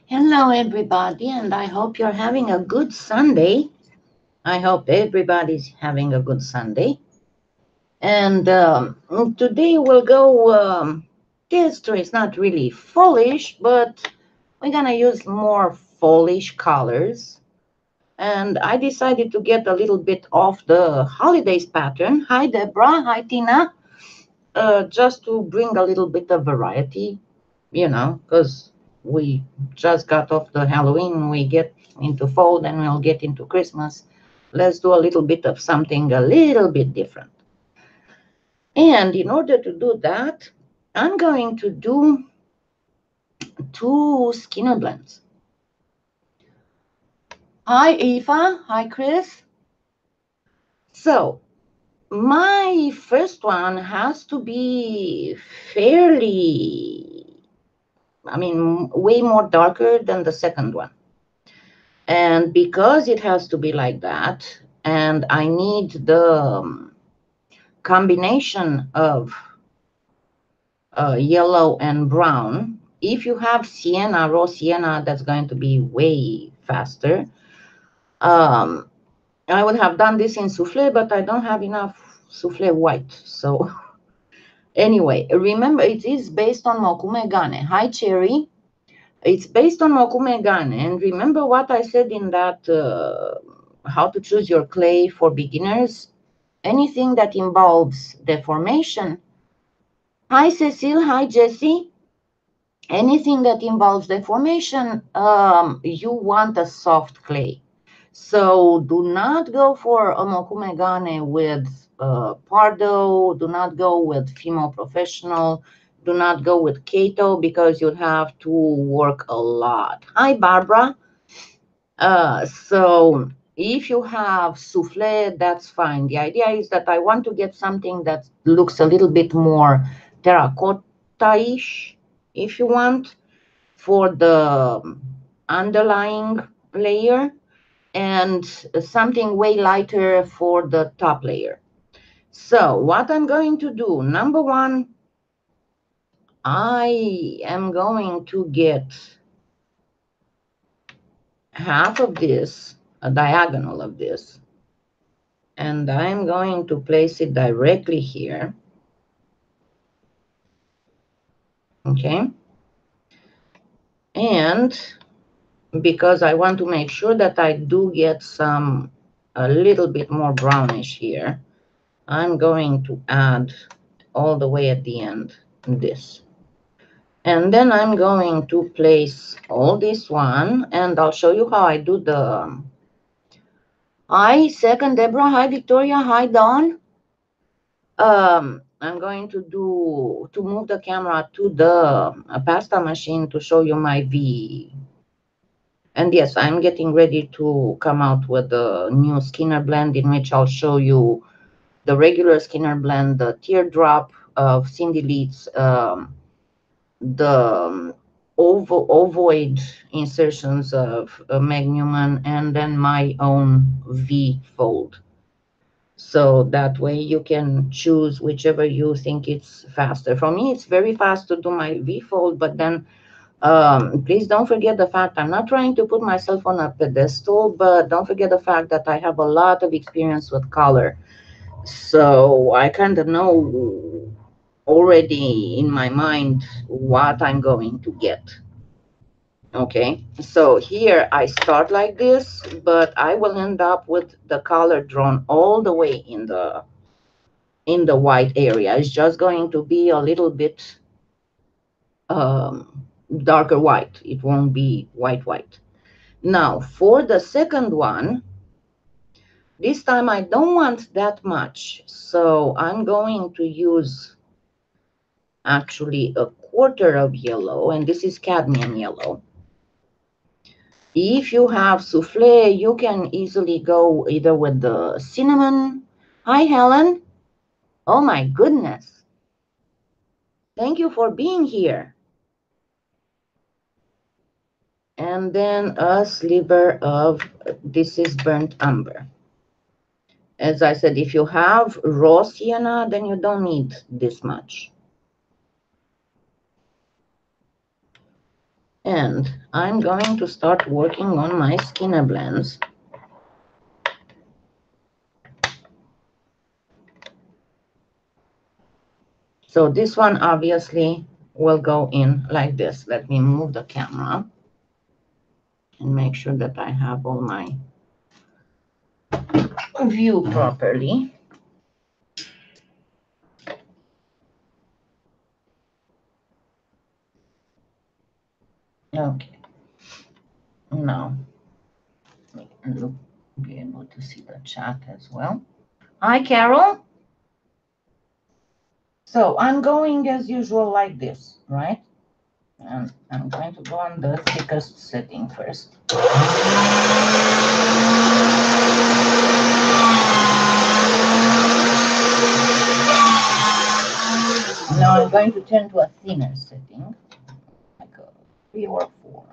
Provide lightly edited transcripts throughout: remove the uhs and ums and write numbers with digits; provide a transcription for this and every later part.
Hello, everybody, and I hope you're having a good Sunday. I hope everybody's having a good Sunday. And today we'll go, this is not really fallish, but we're going to use more fallish colors. And I decided to get a little bit off the holidays pattern. Hi, Deborah. Hi, Tina. Just to bring a little bit of variety, because we just got off the Halloween, we get into fall, then we'll get into Christmas. Let's do a little bit of something a little bit different. And in order to do that, I'm going to do 2 skinner blends. Hi, Eva. Hi, Chris. So my first one has to be fairly, way more darker than the second one. And because it has to be like that, and I need the combination of yellow and brown, if you have sienna, raw sienna, that's going to be way faster. I would have done this in souffle, but I don't have enough souffle white. So anyway, remember, it is based on Mokume Gane. Hi, Cherry. It's based on Mokume Gane. And remember what I said in that how to choose your clay for beginners? Anything that involves deformation. Hi, Cecile. Hi, Jessie. Anything that involves deformation, you want a soft clay. So do not go for a Mokume Gane with Pardo. Do not go with Fimo Professional. Do not go with Kato because you'll have to work a lot. Hi, Barbara. So if you have souffle, that's fine. The idea is that I want to get something that looks a little bit more terracotta-ish, if you want, for the underlying layer, and something way lighter for the top layer. So what I'm going to do, number one, I am going to get half of this, a diagonal of this, and I'm going to place it directly here. Okay. And because I want to make sure that I do get a little bit more brownish here, I'm going to add all the way at the end this. And then I'm going to place all this one, and I'll show you how I do the... Hi, second Deborah. Hi, Victoria. Hi, Dawn. I'm going to move the camera to the pasta machine to show you my V. And yes, I'm getting ready to come out with the new Skinner blend, in which I'll show you the regular Skinner blend, the teardrop of Cindy Leeds, the ovoid insertions of Meg Newman, and then my own V fold. So that way you can choose whichever you think it's faster. For me, it's very fast to do my V fold, but then please don't forget the fact I'm not trying to put myself on a pedestal, but don't forget the fact that I have a lot of experience with color. So I kind of know already in my mind what I'm going to get. Okay, so here I start like this, but I will end up with the color drawn all the way in the white area. It's just going to be a little bit darker white. It won't be white. Now for the second one, this time I don't want that much, so I'm going to use actually a quarter of yellow, and this is cadmium yellow. If you have souffle, you can easily go either with the cinnamon. Hi, Helen. Oh my goodness. Thank you for being here. And then a sliver of, this is burnt umber. As I said, if you have raw sienna, then you don't need this much. And I'm going to start working on my skinner blends. So this one obviously will go in like this. Let me move the camera and make sure that I have all my view properly. Okay. Now, we'll be able to see the chat as well. Hi, Carol. So I'm going as usual like this, right? And I'm going to go on the thickest setting first. Now I'm going to turn to a thinner setting, like a 3 or 4.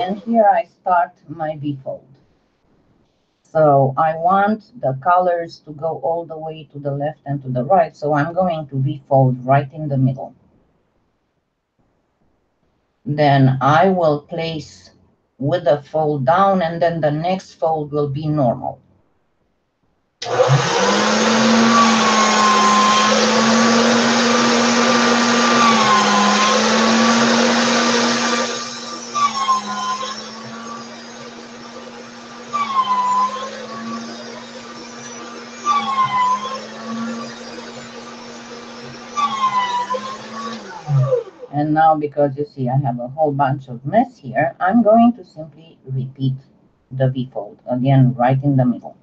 And here I start my V-fold. So I want the colors to go all the way to the left and to the right. So I'm going to V-fold right in the middle. Then I will place with the fold down, and then the next fold will be normal. And now, because you see I have a whole bunch of mess here, I'm going to simply repeat the V-fold again right in the middle.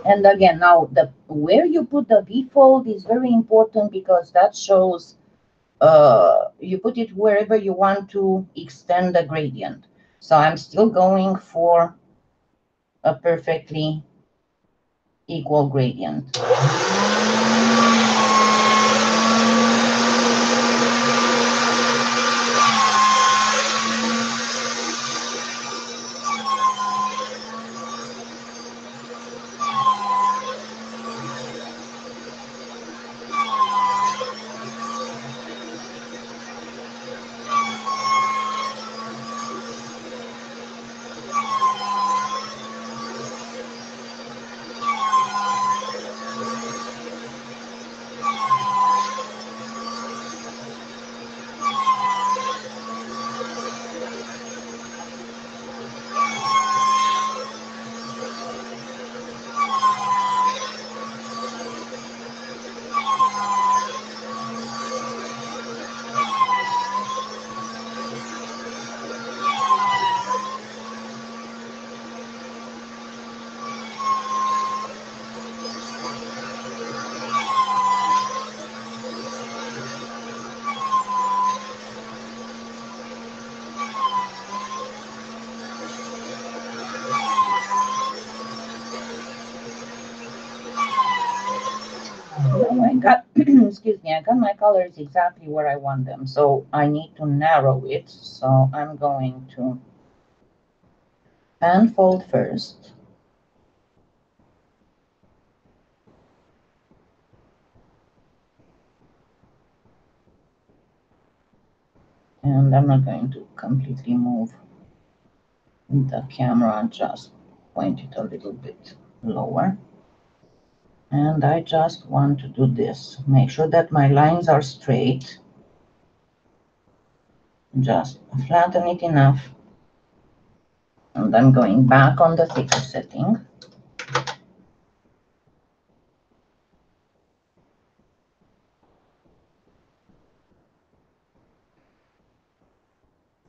And again, now the where you put the V-fold is very important, because that shows you put it wherever you want to extend the gradient. So I'm still going for a perfectly equal gradient. I got, excuse me, I got my colors exactly where I want them. So I need to narrow it. So I'm going to pan fold first. And I'm not going to completely move the camera, just point it a little bit lower. And I just want to do this. Make sure that my lines are straight. Just flatten it enough. And then going back on the thicker setting.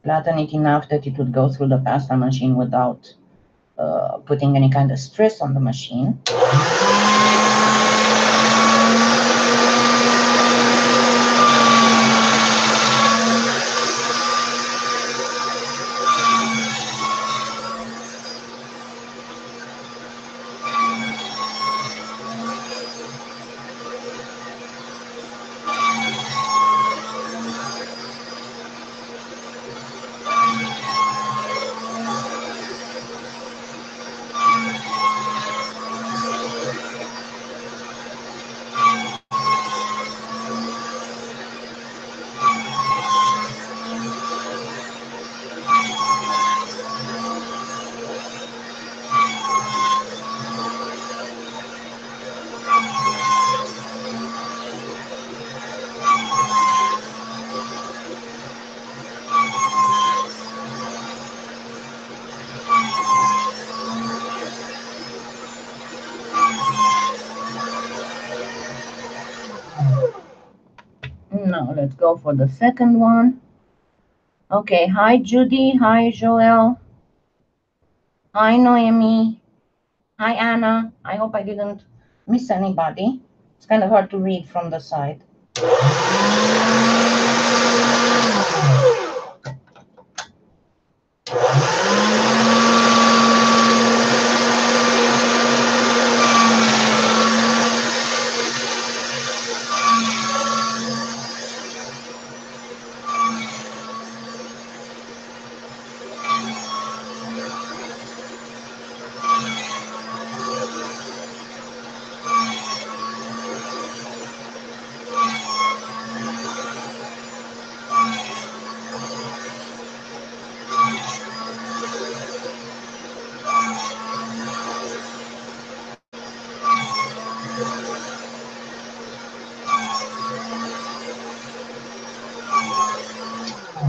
Flatten it enough that it would go through the pasta machine without putting any kind of stress on the machine. Now let's go for the second one. Okay, hi Judy, hi Joel, hi Noemi, hi Anna. I hope I didn't miss anybody. It's kind of hard to read from the side.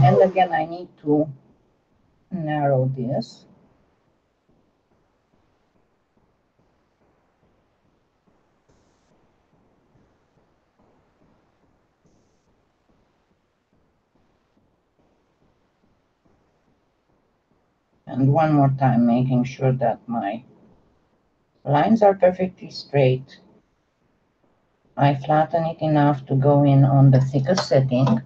And again, I need to narrow this. And one more time, making sure that my lines are perfectly straight. I flatten it enough to go in on the thicker setting.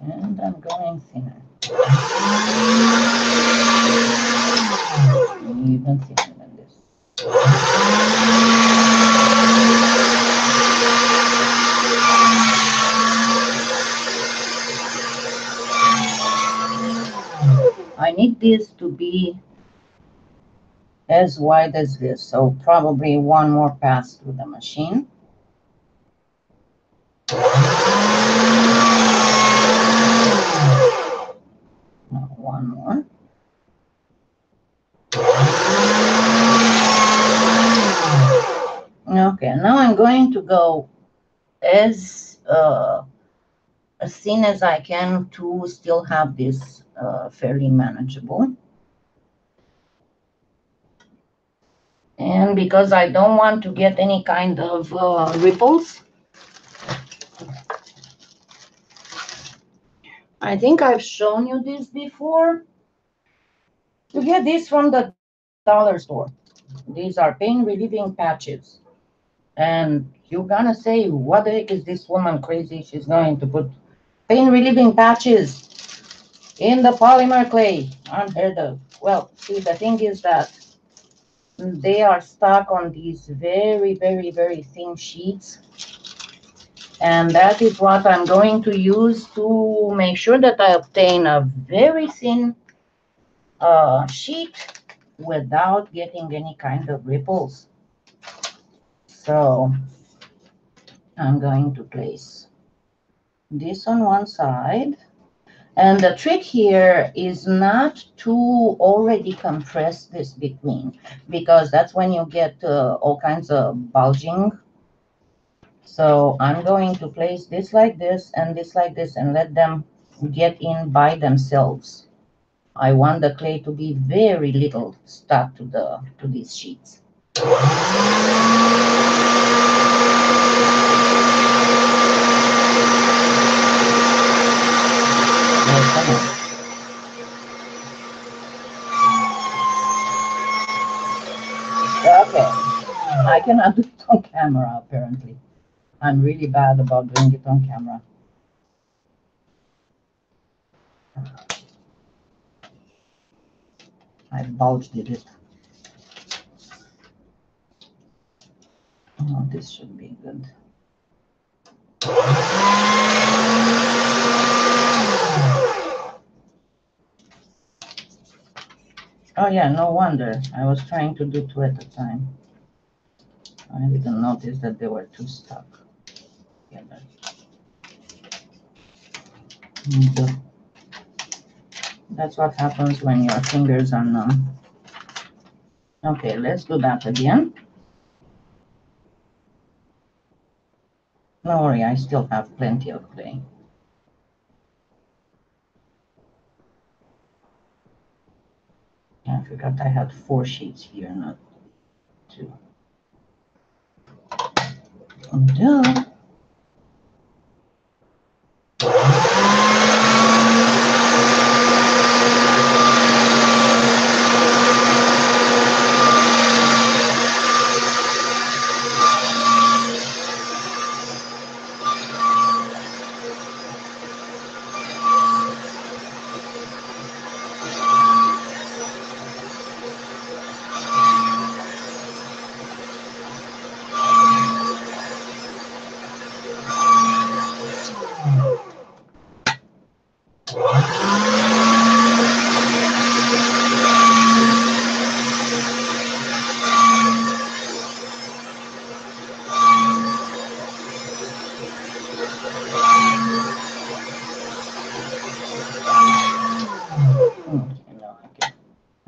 And I'm going thinner. Even thinner than this. I need this to be as wide as this, so probably one more pass through the machine. Now one more. Okay, now I'm going to go as thin as I can to still have this fairly manageable. And because I don't want to get any kind of ripples, I think I've shown you this before. You get this from the dollar store. These are pain relieving patches. And you're gonna say, what the heck is this woman crazy? She's going to put pain relieving patches in the polymer clay. Unheard of. Well, see, the thing is that they are stuck on these very, very, very thin sheets. And that is what I'm going to use to make sure that I obtain a very thin sheet without getting any kind of ripples. So I'm going to place this on one side. And the trick here is not to already compress this between, because that's when you get all kinds of bulging. So I'm going to place this like this and this like this and let them get in by themselves. I want the clay to be very little stuck to these sheets. Okay, I cannot do it on camera apparently. I'm really bad about doing it on camera. I bulged it. Oh, this should be good. Oh yeah, no wonder. I was trying to do two at a time. I didn't notice that they were too stuck together. That's what happens when your fingers are numb. Okay, let's do that again. Don't worry, I still have plenty of clay. I forgot I had 4 sheets here, not 2. Duh.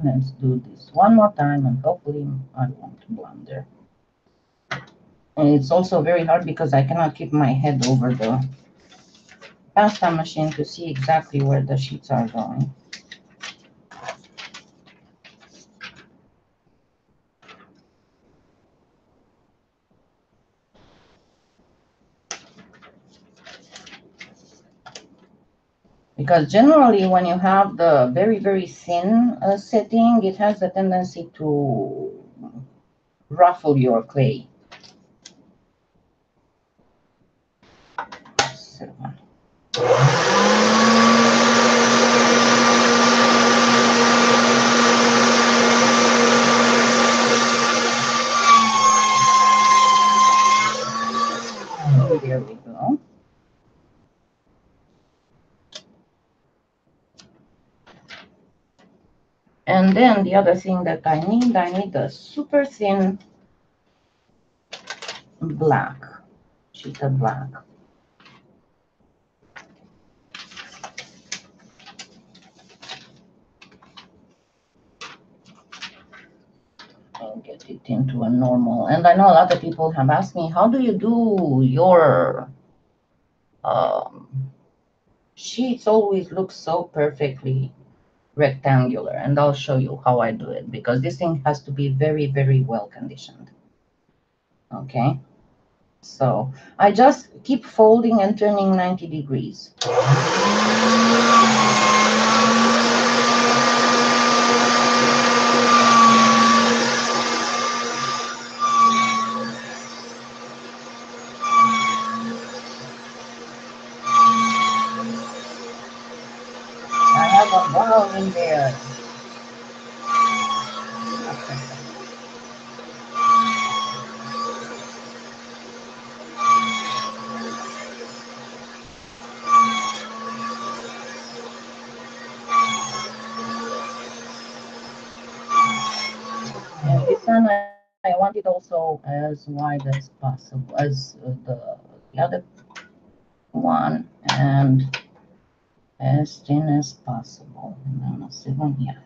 Let's do this one more time and hopefully I won't blunder. And it's also very hard because I cannot keep my head over the pasta machine to see exactly where the sheets are going. Because generally when you have the very, very thin setting, it has the tendency to ruffle your clay. There we go. And then the other thing that I need a super thin black, sheet of black. And get it into a normal. And I know a lot of people have asked me, how do you do your sheets always look so perfectly rectangular? And I'll show you how I do it, because this thing has to be very, very well conditioned. Okay. So I just keep folding and turning 90 degrees. I have a ball in there. And this one I want it also as wide as possible as the other one, and as thin as possible. No, seven here.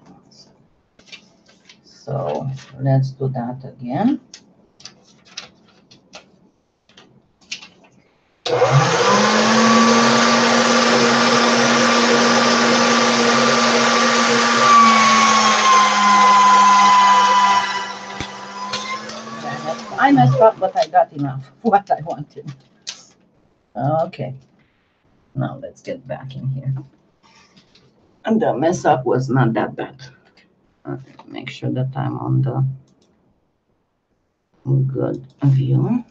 So let's do that again. I messed up, but I got enough what I wanted. Okay. Now let's get back in here. And the mess up was not that bad. Make sure that I'm on the good view.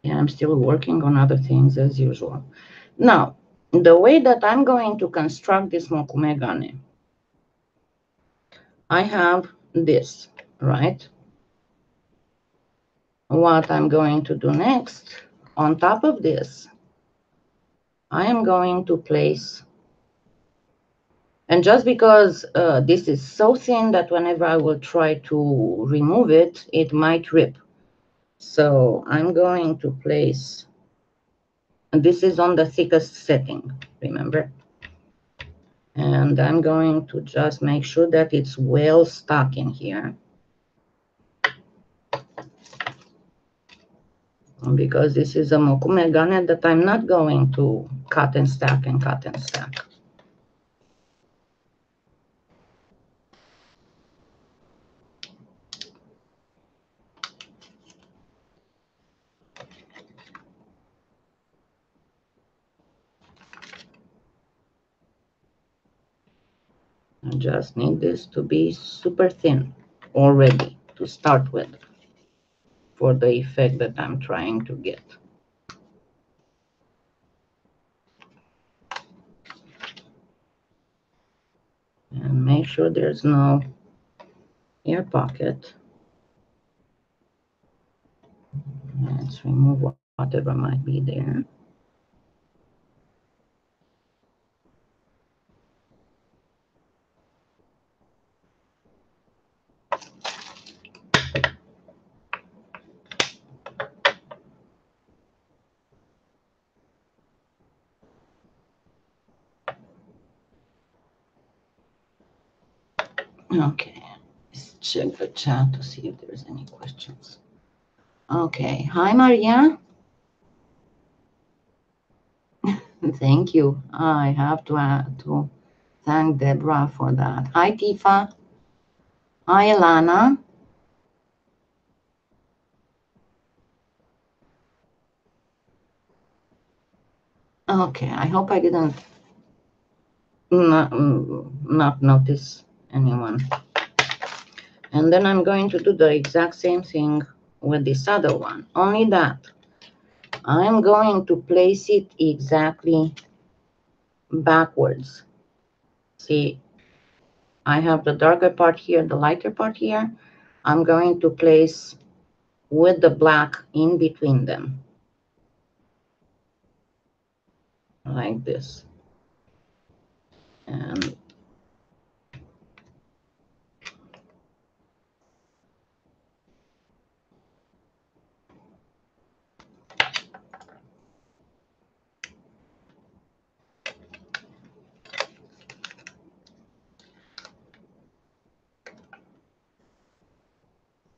Yeah, I'm still working on other things as usual. Now, the way that I'm going to construct this Mokume Gane, I have this, right? What I'm going to do next, on top of this, I am going to place, and just because this is so thin that whenever I will try to remove it, it might rip. So I'm going to place, and this is on the thickest setting, remember? And I'm going to just make sure that it's well stuck in here. Because this is a Mokume Gane that I'm not going to cut and stack and cut and stack. I just need this to be super thin already to start with for the effect that I'm trying to get. And make sure there's no air pocket. Let's remove whatever might be there. Okay, let's check the chat to see if there's any questions. Okay, hi Maria. Thank you. I have to thank Deborah for that. Hi Tifa. Hi Alana. Okay, I hope I didn't not notice anyone. And then I'm going to do the exact same thing with this other one, only that I'm going to place it exactly backwards. See, I have the darker part here, the lighter part here. I'm going to place with the black in between them, like this. And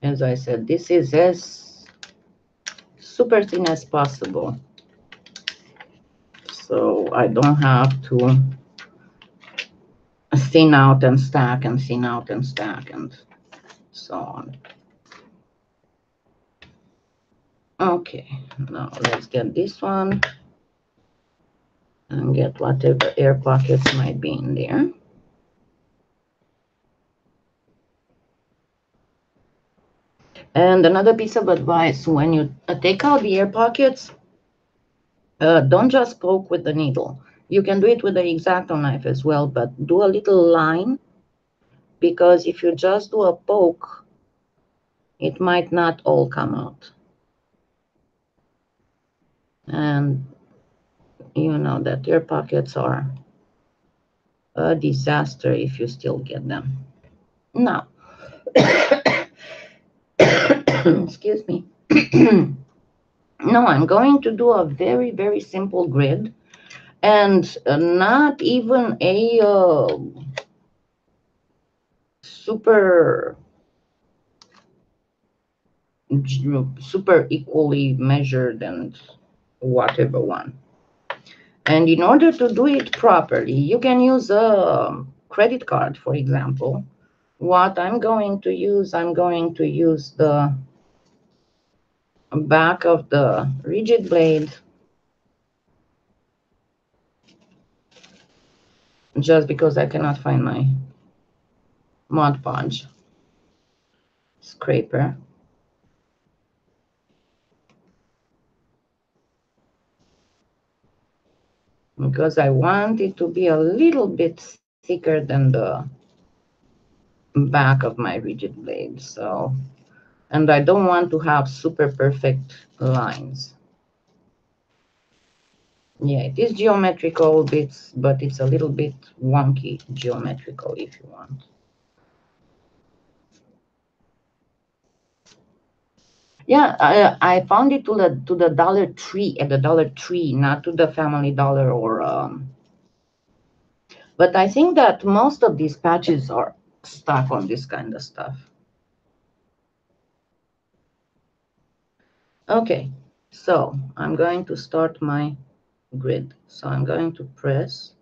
as I said, this is as super thin as possible, so I don't have to thin out and stack and thin out and stack and so on. Okay, now let's get this one and get whatever air pockets might be in there. And another piece of advice, when you take out the air pockets, don't just poke with the needle. You can do it with the X-Acto knife as well, but do a little line, because if you just do a poke, it might not all come out. And you know that air pockets are a disaster if you still get them. Now, excuse me. Now I'm going to do a very, very simple grid, and not even a super equally measured and whatever one. And in order to do it properly, you can use a credit card, for example. What I'm going to use the back of the rigid blade, just because I cannot find my Mod Podge scraper. Because I want it to be a little bit thicker than the back of my rigid blade. So, and I don't want to have super perfect lines. Yeah, it is geometrical bits, but it's a little bit wonky geometrical if you want. Yeah, I found it to the Dollar Tree, at the Dollar Tree, not to the Family Dollar or but I think that most of these patches are stuck on this kind of stuff. Okay, so I'm going to start my grid. So I'm going to press.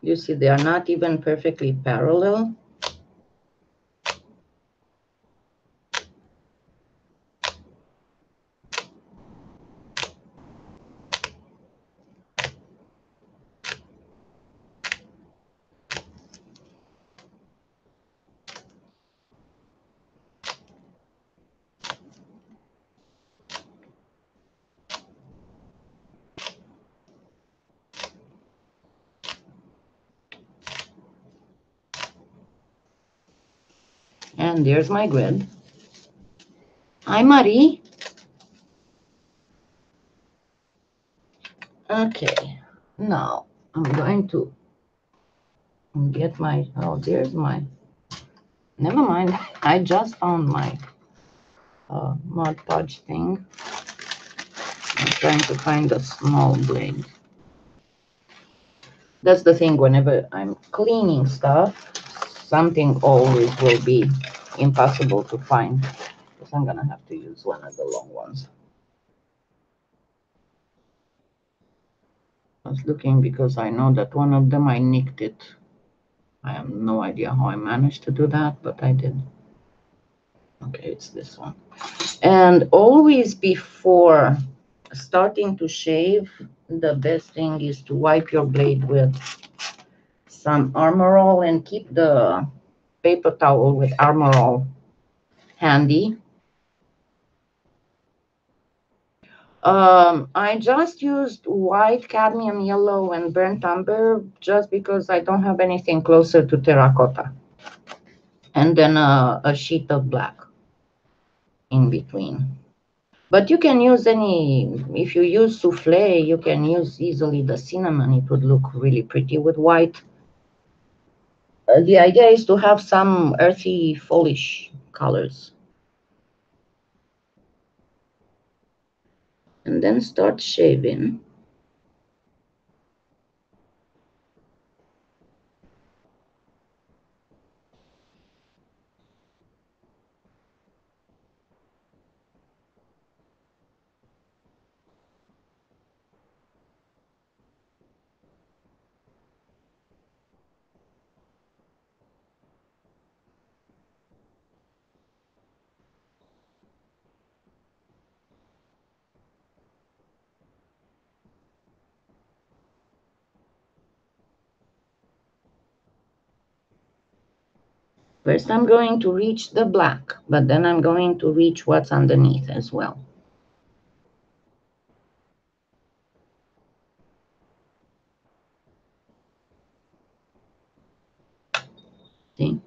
You see, they are not even perfectly parallel. And there's my grid. Hi, Marie. Okay, now I'm going to get my, oh, there's my, never mind. I just found my Mod Podge thing. I'm trying to find a small blade. That's the thing, whenever I'm cleaning stuff, something always will be impossible to find. Because I'm gonna have to use one of the long ones. I was looking because I know that one of them I nicked it. I have no idea how I managed to do that, but I did. Okay, it's this one. And always before starting to shave, the best thing is to wipe your blade with some Armor All and keep the paper towel with Armor All handy. I just used white, cadmium yellow, and burnt umber just because I don't have anything closer to terracotta. And then a sheet of black in between. But you can use any, if you use souffle, you can use easily the cinnamon. It would look really pretty with white. The idea is to have some earthy, fallish colors. And then start shaving. First, I'm going to reach the black, but then I'm going to reach what's underneath as well. See?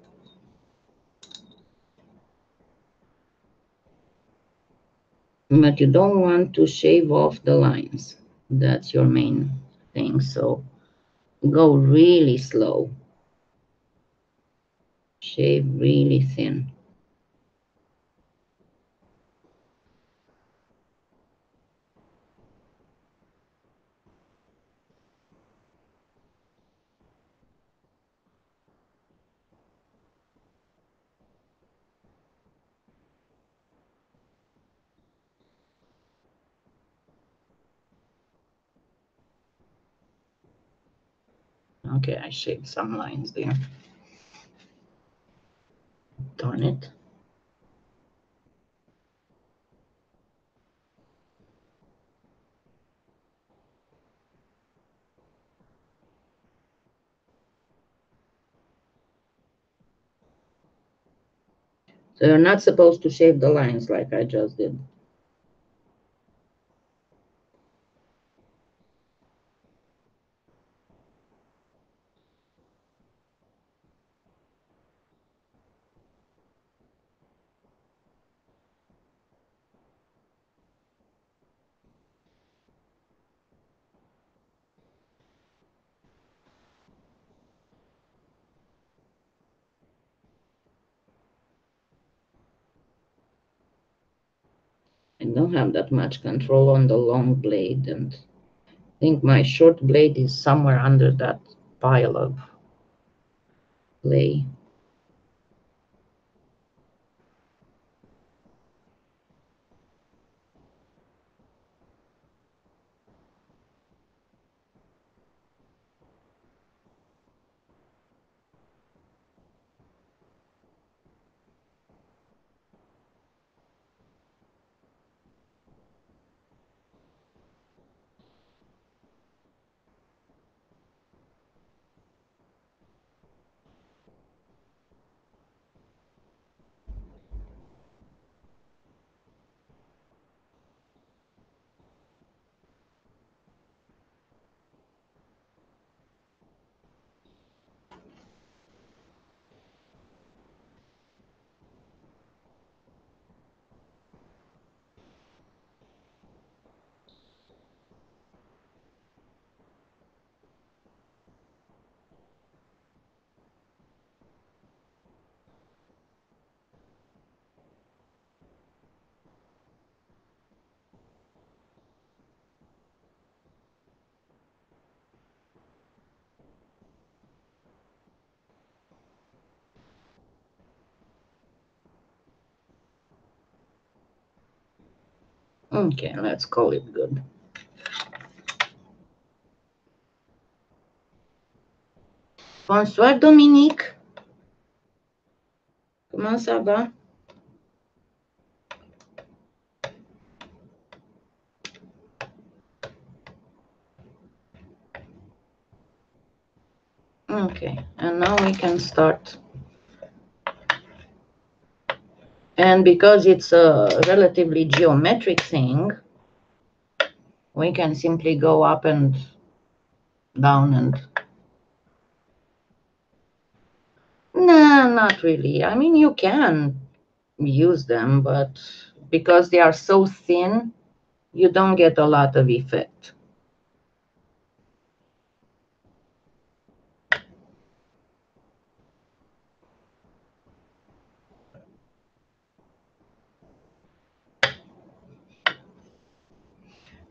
But you don't want to shave off the lines. That's your main thing. So go really slow. Shave really thin. Okay, I shaved some lines there. Darn it. So you're not supposed to shave the lines like I just did. I don't have that much control on the long blade, and I think my short blade is somewhere under that pile of clay. Okay, let's call it good. Bonsoir Dominique. Comment ça va? Okay, and now we can start. And because it's a relatively geometric thing, we can simply go up and down and... Nah, not really. I mean, you can use them, but because they are so thin, you don't get a lot of effect.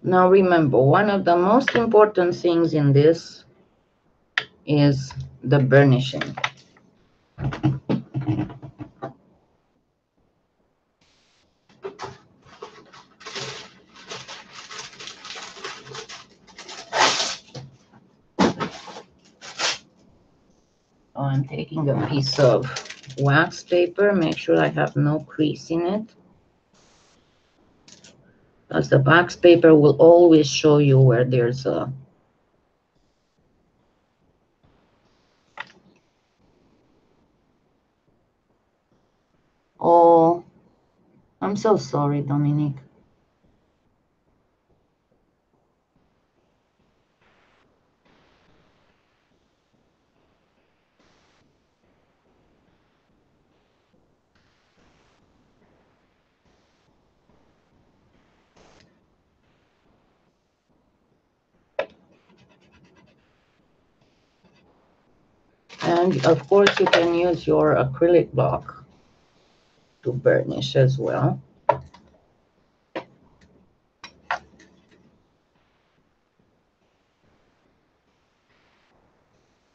Now remember, one of the most important things in this is the burnishing. So I'm taking a piece of wax paper, make sure I have no crease in it, because the wax paper will always show you where there's a... Oh, I'm so sorry, Dominique. And of course, you can use your acrylic block to burnish as well.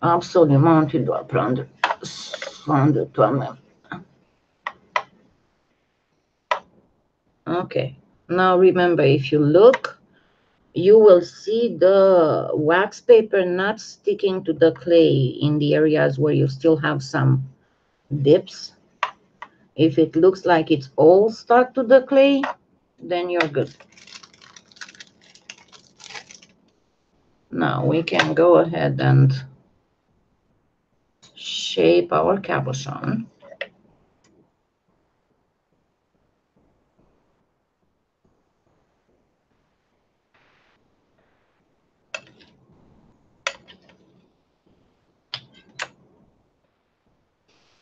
Absolument, tu dois prendre soin de toi-même. Okay. Now remember, if you look, you will see the wax paper not sticking to the clay in the areas where you still have some dips. If it looks like it's all stuck to the clay, then you're good. Now we can go ahead and shape our cabochon.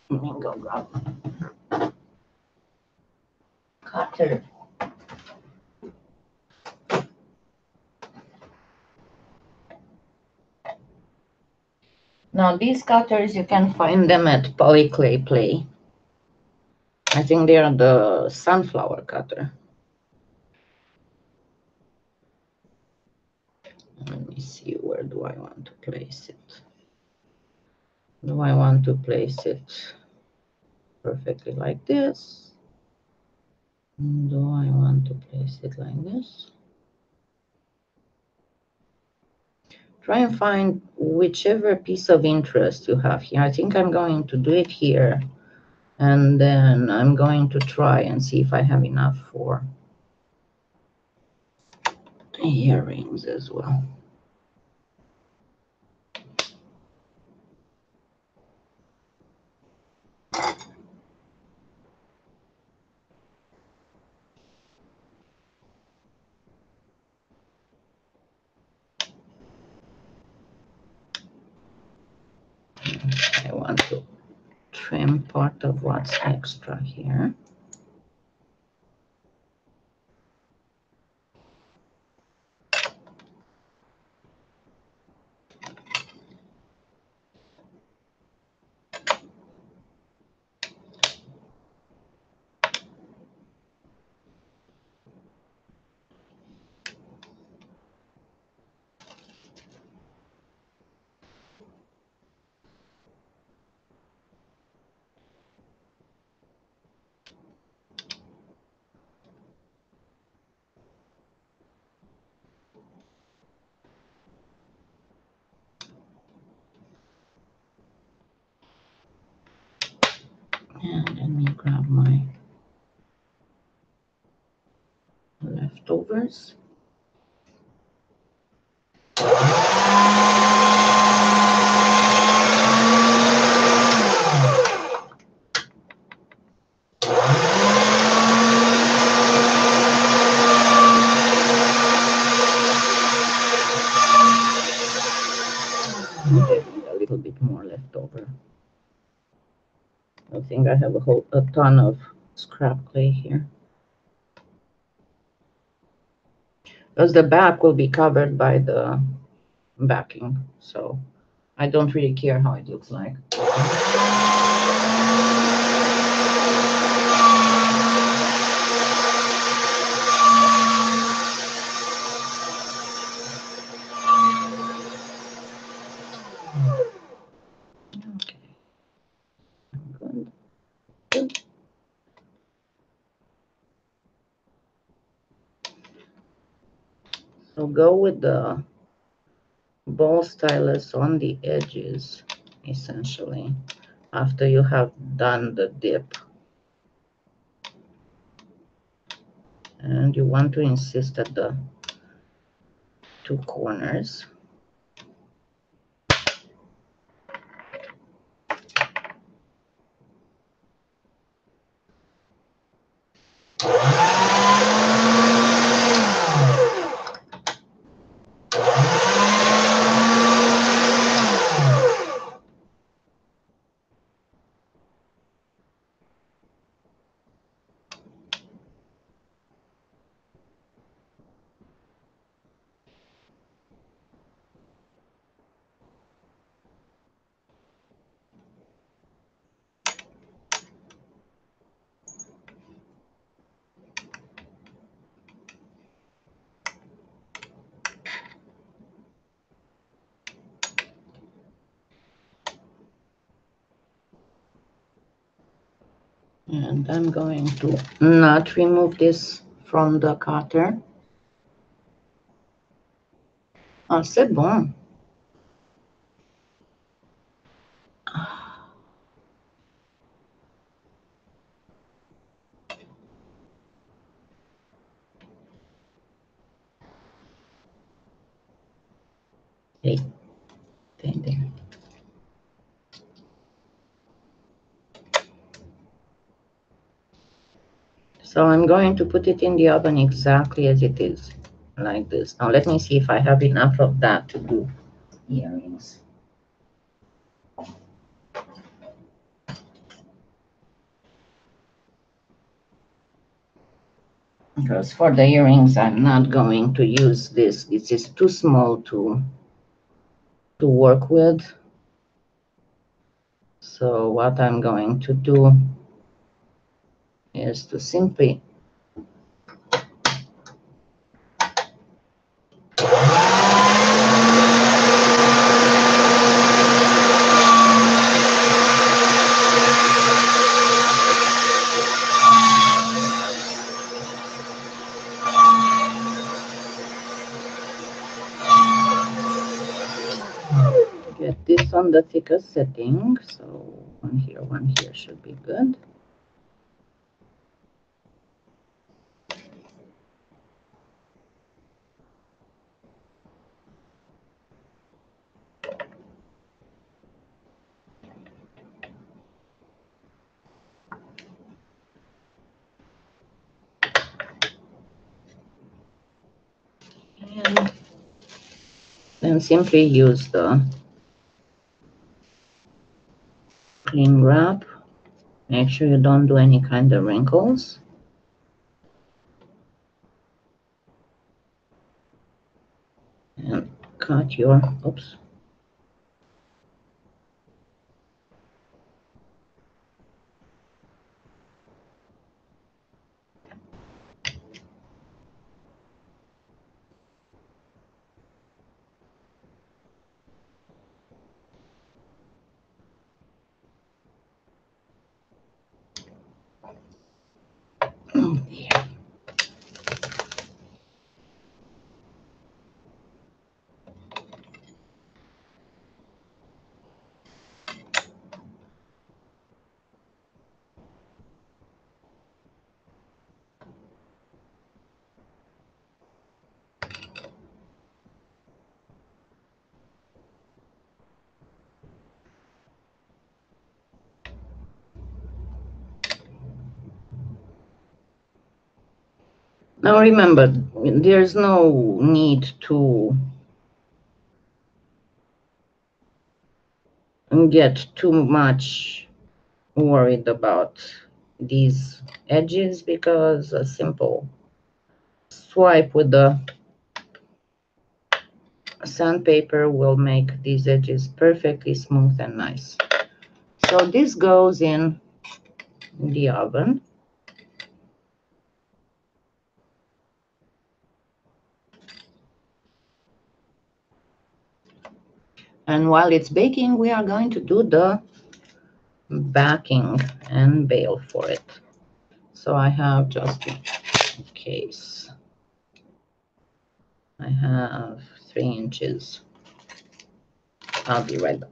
Let me go grab my cutter. Now these cutters, you can find them at PolyClay Play. I think they are the sunflower cutter. Let me see, where do I want to place it? Do I want to place it perfectly like this? Do I want to place it like this? Try and find whichever piece of interest you have here. I think I'm going to do it here, and then I'm going to try and see if I have enough for earrings as well. I want to trim part of what's extra here. And let me grab my leftovers. A little bit more left over. I think I have a ton of scrap clay here. Because the back will be covered by the backing, so I don't really care how it looks like. Okay. Good. Good. So go with the ball stylus on the edges, essentially, after you have done the dip. And you want to insist at the two corners. And I'm going to not remove this from the cutter. Ah, c'est bon. Hey, there. So I'm going to put it in the oven exactly as it is, like this. Now let me see if I have enough of that to do earrings. Because for the earrings, I'm not going to use this. This is too small to work with. So what I'm going to do is to simply get this on the thickest setting. So one here should be good. And then simply use the cling wrap. Make sure you don't do any kind of wrinkles. And cut your, oops. There. Now remember, there's no need to get too much worried about these edges, because a simple swipe with the sandpaper will make these edges perfectly smooth and nice. So this goes in the oven. And while it's baking, we are going to do the backing and bail for it. So I have, just in case, I have 3 inches. I'll be right back.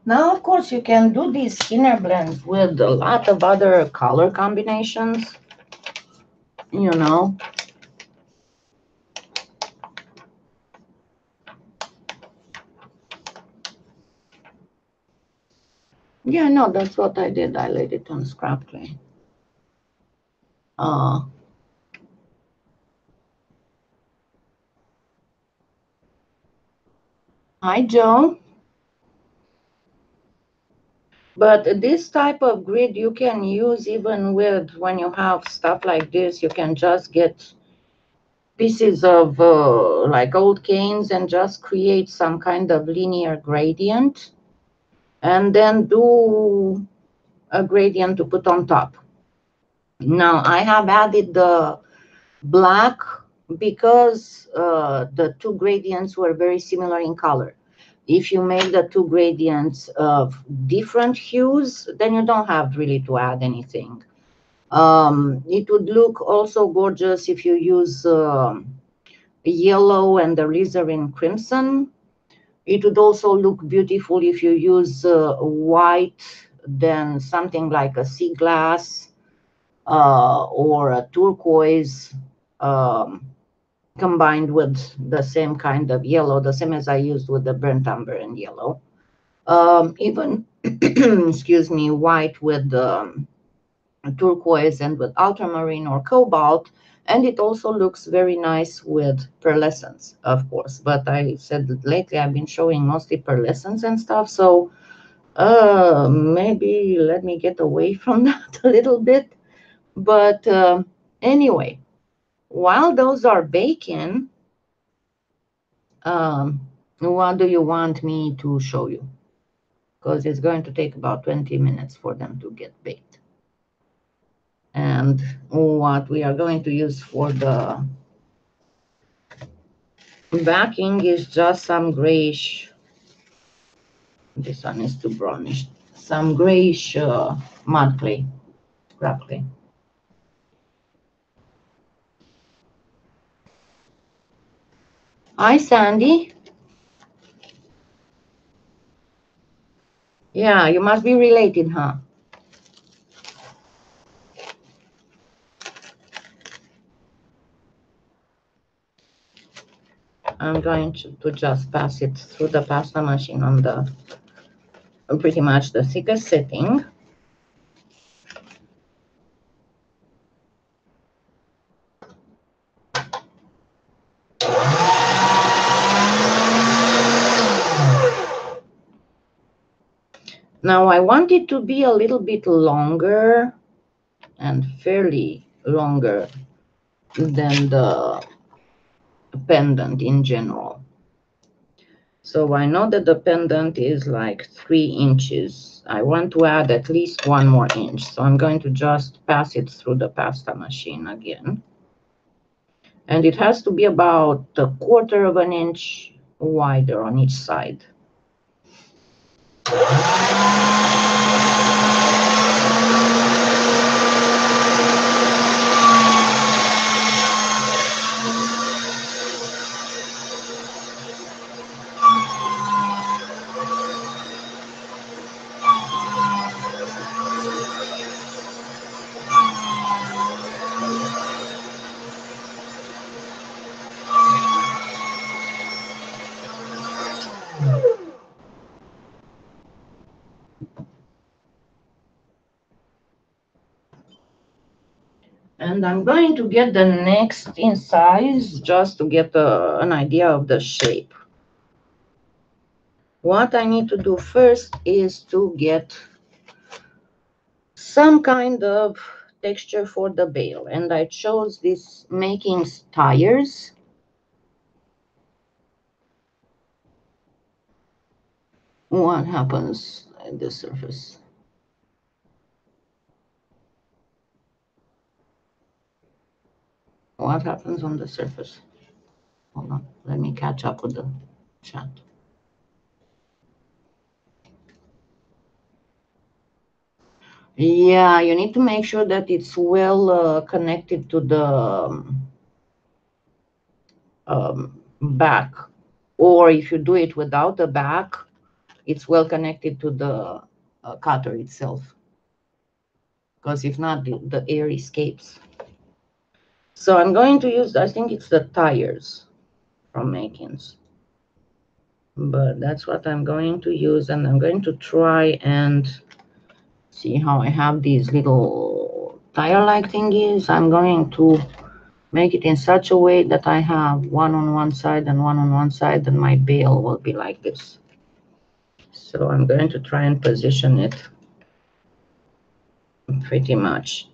Now, of course, you can do these thinner blends with a lot of other color combinations, you know. Yeah, no, that's what I did. I laid it on scrap clay. Hi, Joe. But this type of grid you can use even with when you have stuff like this. You can just get pieces of like old canes and just create some kind of linear gradient and then do a gradient to put on top. Now I have added the black because the two gradients were very similar in color. If you make the two gradients of different hues, then you don't have really to add anything. It would look also gorgeous if you use yellow and the alizarin crimson. It would also look beautiful if you use white, then something like a sea glass or a turquoise combined with the same kind of yellow, the same as I used with the burnt umber and yellow. Even, excuse me, white with turquoise and with ultramarine or cobalt. And it also looks very nice with pearlescence, of course. But I said that lately I've been showing mostly pearlescence and stuff. So maybe let me get away from that a little bit. But anyway, while those are baking, what do you want me to show you? Because it's going to take about 20 minutes for them to get baked. And what we are going to use for the backing is just some grayish, this one is too brownish, some grayish mud clay, scrap clay. Hi, Sandy. Yeah, you must be related, huh? I'm going to just pass it through the pasta machine on the pretty much the thickest setting. Now I want it to be a little bit longer and fairly longer than the pendant in general. So I know that the pendant is like 3 inches. I want to add at least 1 more inch. So I'm going to just pass it through the pasta machine again. And it has to be about 1/4 of an inch wider on each side. And I'm going to get the next in size just to get an idea of the shape. What I need to do first is to get some kind of texture for the bale. And I chose this making tires. What happens at the surface? What happens on the surface? Hold on, let me catch up with the chat. Yeah, you need to make sure that it's well connected to the back. Or if you do it without the back, it's well connected to the cutter itself. Because if not, the air escapes. So I'm going to use, I think it's the tires from Makins. But that's what I'm going to use, and I'm going to try and see how I have these little tire-like thingies. I'm going to make it in such a way that I have one on one side and one on one side, and my bail will be like this. So I'm going to try and position it pretty much.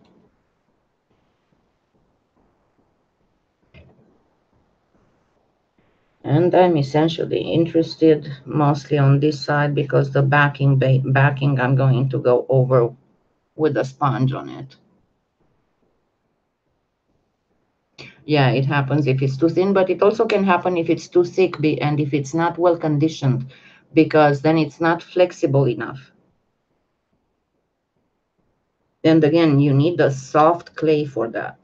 And I'm essentially interested mostly on this side because the backing I'm going to go over with a sponge on it. Yeah, it happens if it's too thin, but it also can happen if it's too thick and if it's not well conditioned, because then it's not flexible enough. And again, you need a soft clay for that,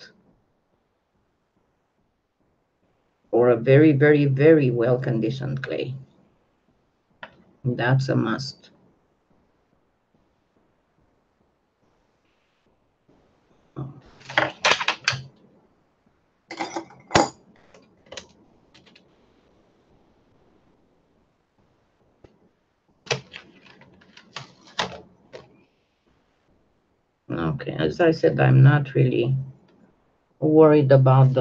or a very, very, very well conditioned clay. That's a must. Okay, as I said, I'm not really worried about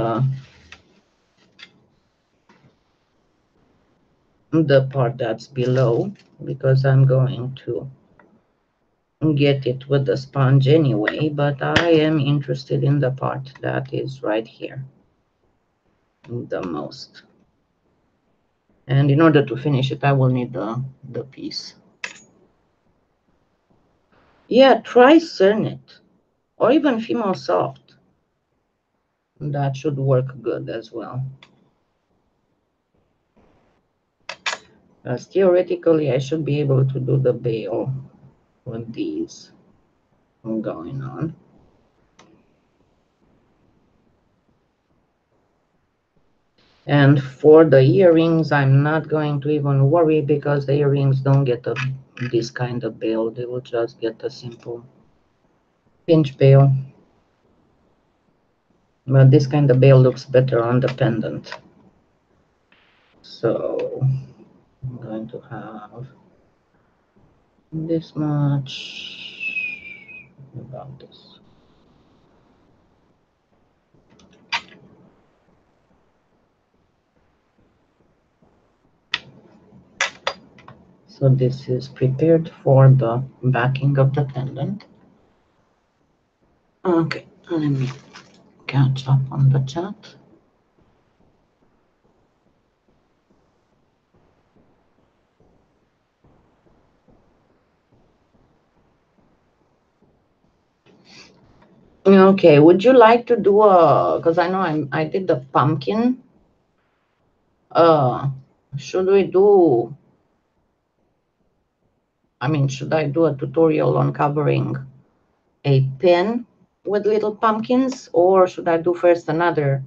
the part that's below, because I'm going to get it with the sponge anyway, but I am interested in the part that is right here the most. And in order to finish it, I will need the piece. Yeah, try Cernit or even Fimo Soft. That should work good as well. Theoretically, I should be able to do the bail with these going on. And for the earrings, I'm not going to even worry, because the earrings don't get this kind of bail. They will just get a simple pinch bail. But this kind of bail looks better on the pendant. So I'm going to have this much, about this. So this is prepared for the backing of the pendant. Okay, let me catch up on the chat. Okay, would you like to do because I know I did the pumpkin. Should we do, should I do a tutorial on covering a pen with little pumpkins, or should I do first another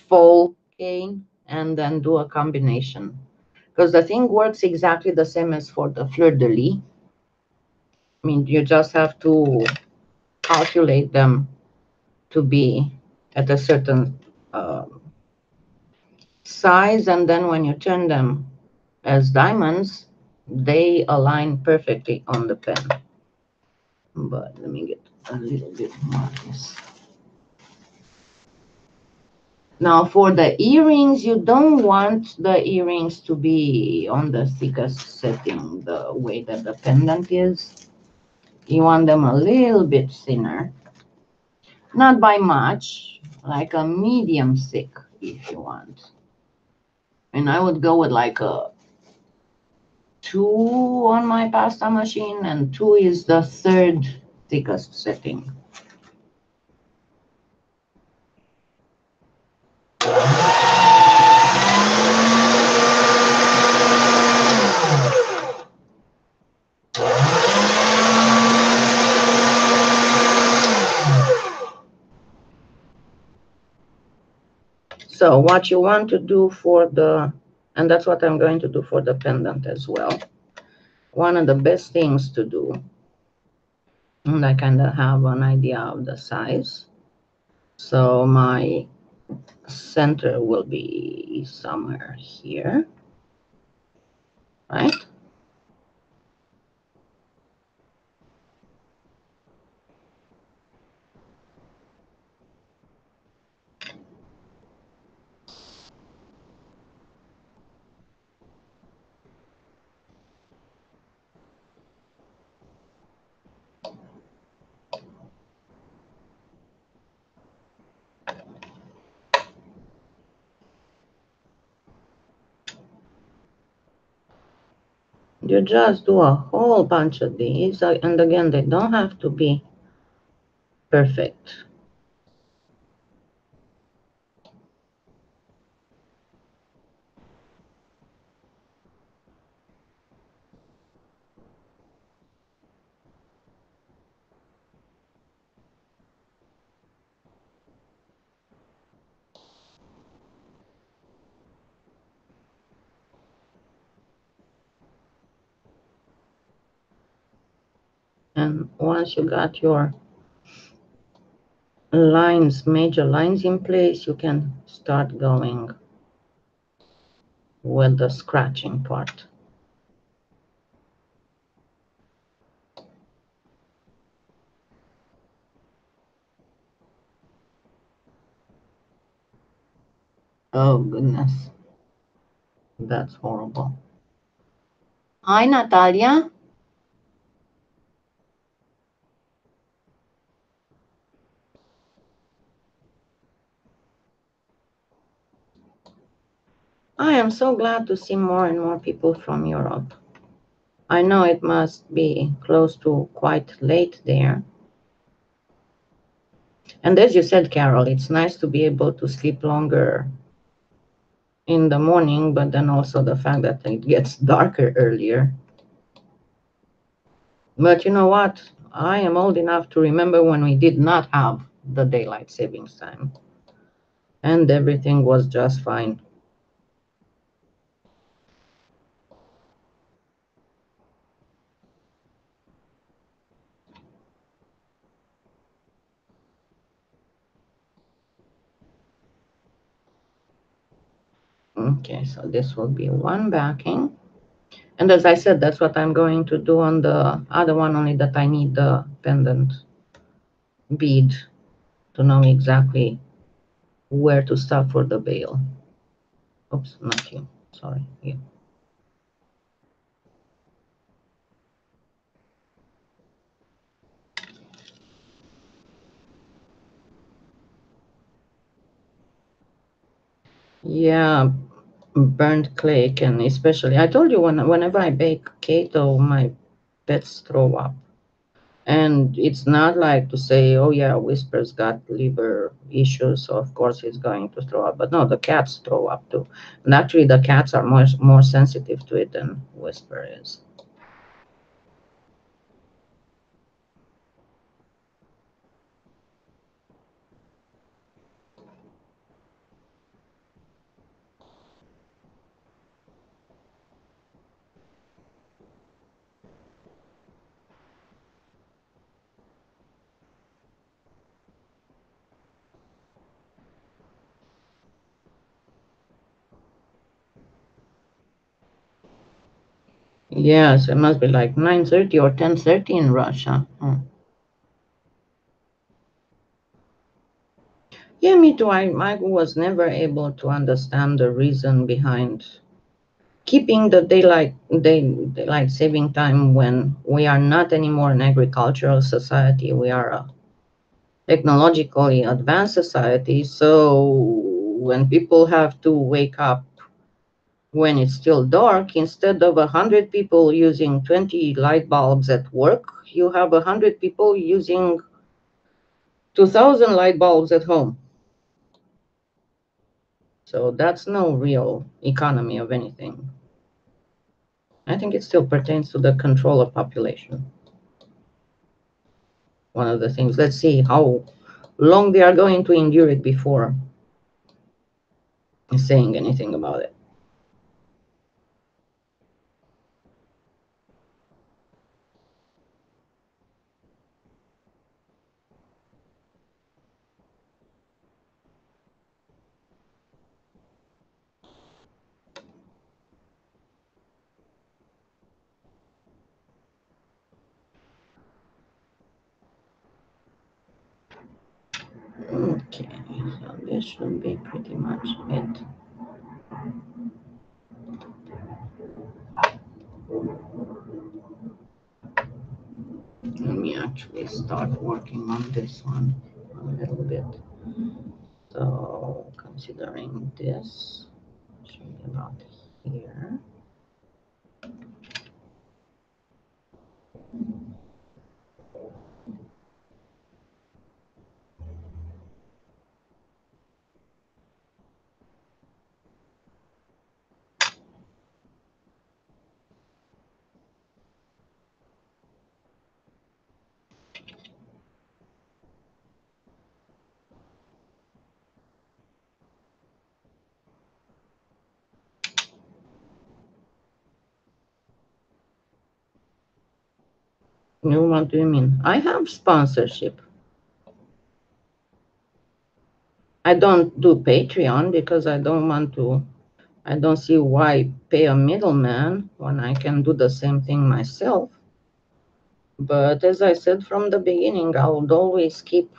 faux cane and then do a combination? Because the thing works exactly the same as for the fleur-de-lis. You just have to calculate them to be at a certain size, and then when you turn them as diamonds, they align perfectly on the pen. But let me get a little bit more of this. Now for the earrings, you don't want the earrings to be on the thickest setting, the way that the pendant is. You want them a little bit thinner. Not by much, like a medium thick if you want. And I would go with like a 2 on my pasta machine, and 2 is the third thickest setting. So what you want to do for and that's what I'm going to do for the pendant as well. One of the best things to do, and I kind of have an idea of the size. So my center will be somewhere here, right? You just do a whole bunch of these, and again, they don't have to be perfect. And once you got your lines, major lines in place, you can start going with the scratching part. Oh, goodness. That's horrible. Hi, Natalia. I am so glad to see more and more people from Europe. I know it must be close to quite late there. And as you said, Carol, it's nice to be able to sleep longer in the morning, but then also the fact that it gets darker earlier. But you know what? I am old enough to remember when we did not have the daylight savings time. And everything was just fine. Okay, so this will be one backing. And as I said, that's what I'm going to do on the other one, only that I need the pendant bead to know exactly where to start for the bail. Oops, not you. Sorry, you. Yeah, burnt clay can especially. I told you whenever I bake keto, my pets throw up. And it's not like to say, oh yeah, Whisper's got liver issues, so of course he's going to throw up. But no, the cats throw up too. And actually, the cats are more sensitive to it than Whisper is. Yes, it must be like 9:30 or 10:30 in Russia. Yeah, me too. I was never able to understand the reason behind keeping the daylight saving time when we are not anymore an agricultural society. We are a technologically advanced society. So when people have to wake up when it's still dark, instead of 100 people using 20 light bulbs at work, you have 100 people using 2,000 light bulbs at home. So that's no real economy of anything. I think it still pertains to the control of population. One of the things, let's see how long they are going to endure it before saying anything about it. Okay, so this should be pretty much it. Let me actually start working on this one a little bit. So considering this should be about here. What do you mean? I have sponsorship. I don't do Patreon because I don't want to. I don't see why pay a middleman when I can do the same thing myself. But as I said from the beginning, I would always keep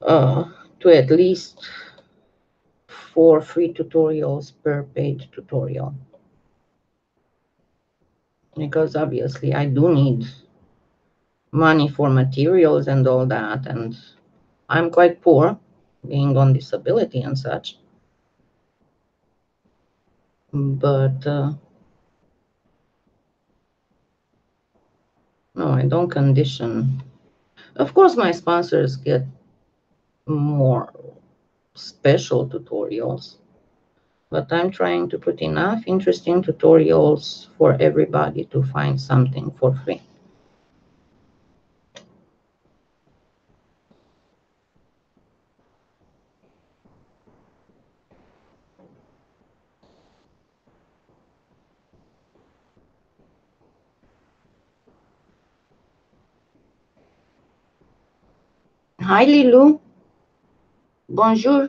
to at least 4 free tutorials per paid tutorial. Because obviously I do need money for materials and all that, and I'm quite poor, being on disability and such. But no, I don't condition. Of course, my sponsors get more special tutorials, but I'm trying to put enough interesting tutorials for everybody to find something for free. Hi, Lilou. Bonjour.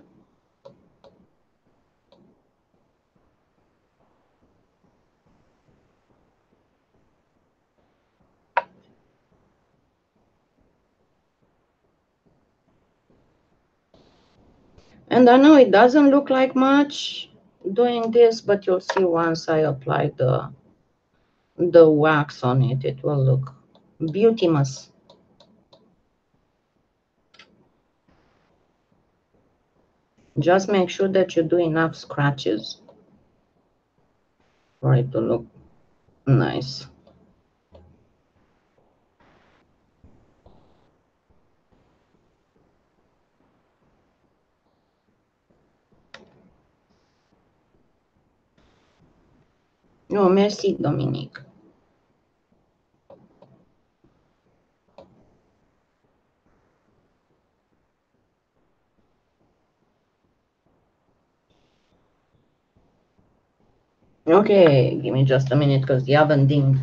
And I know it doesn't look like much doing this, but you'll see once I apply the wax on it, it will look beautimous. Just make sure that you do enough scratches for it to look nice. Oh, merci, Dominique. Okay, give me just a minute because the oven dinged.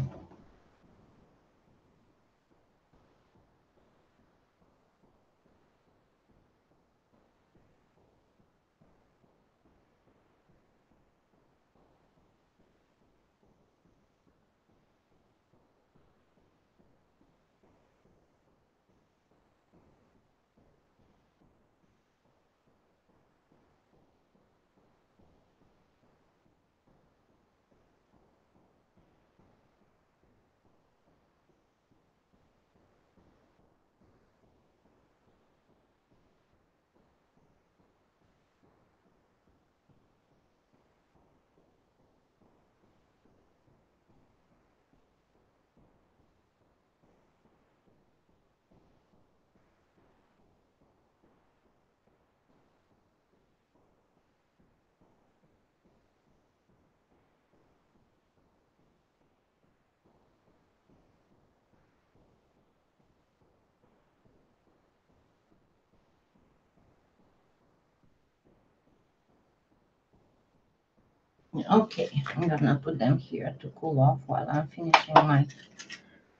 Okay, I'm gonna put them here to cool off while I'm finishing my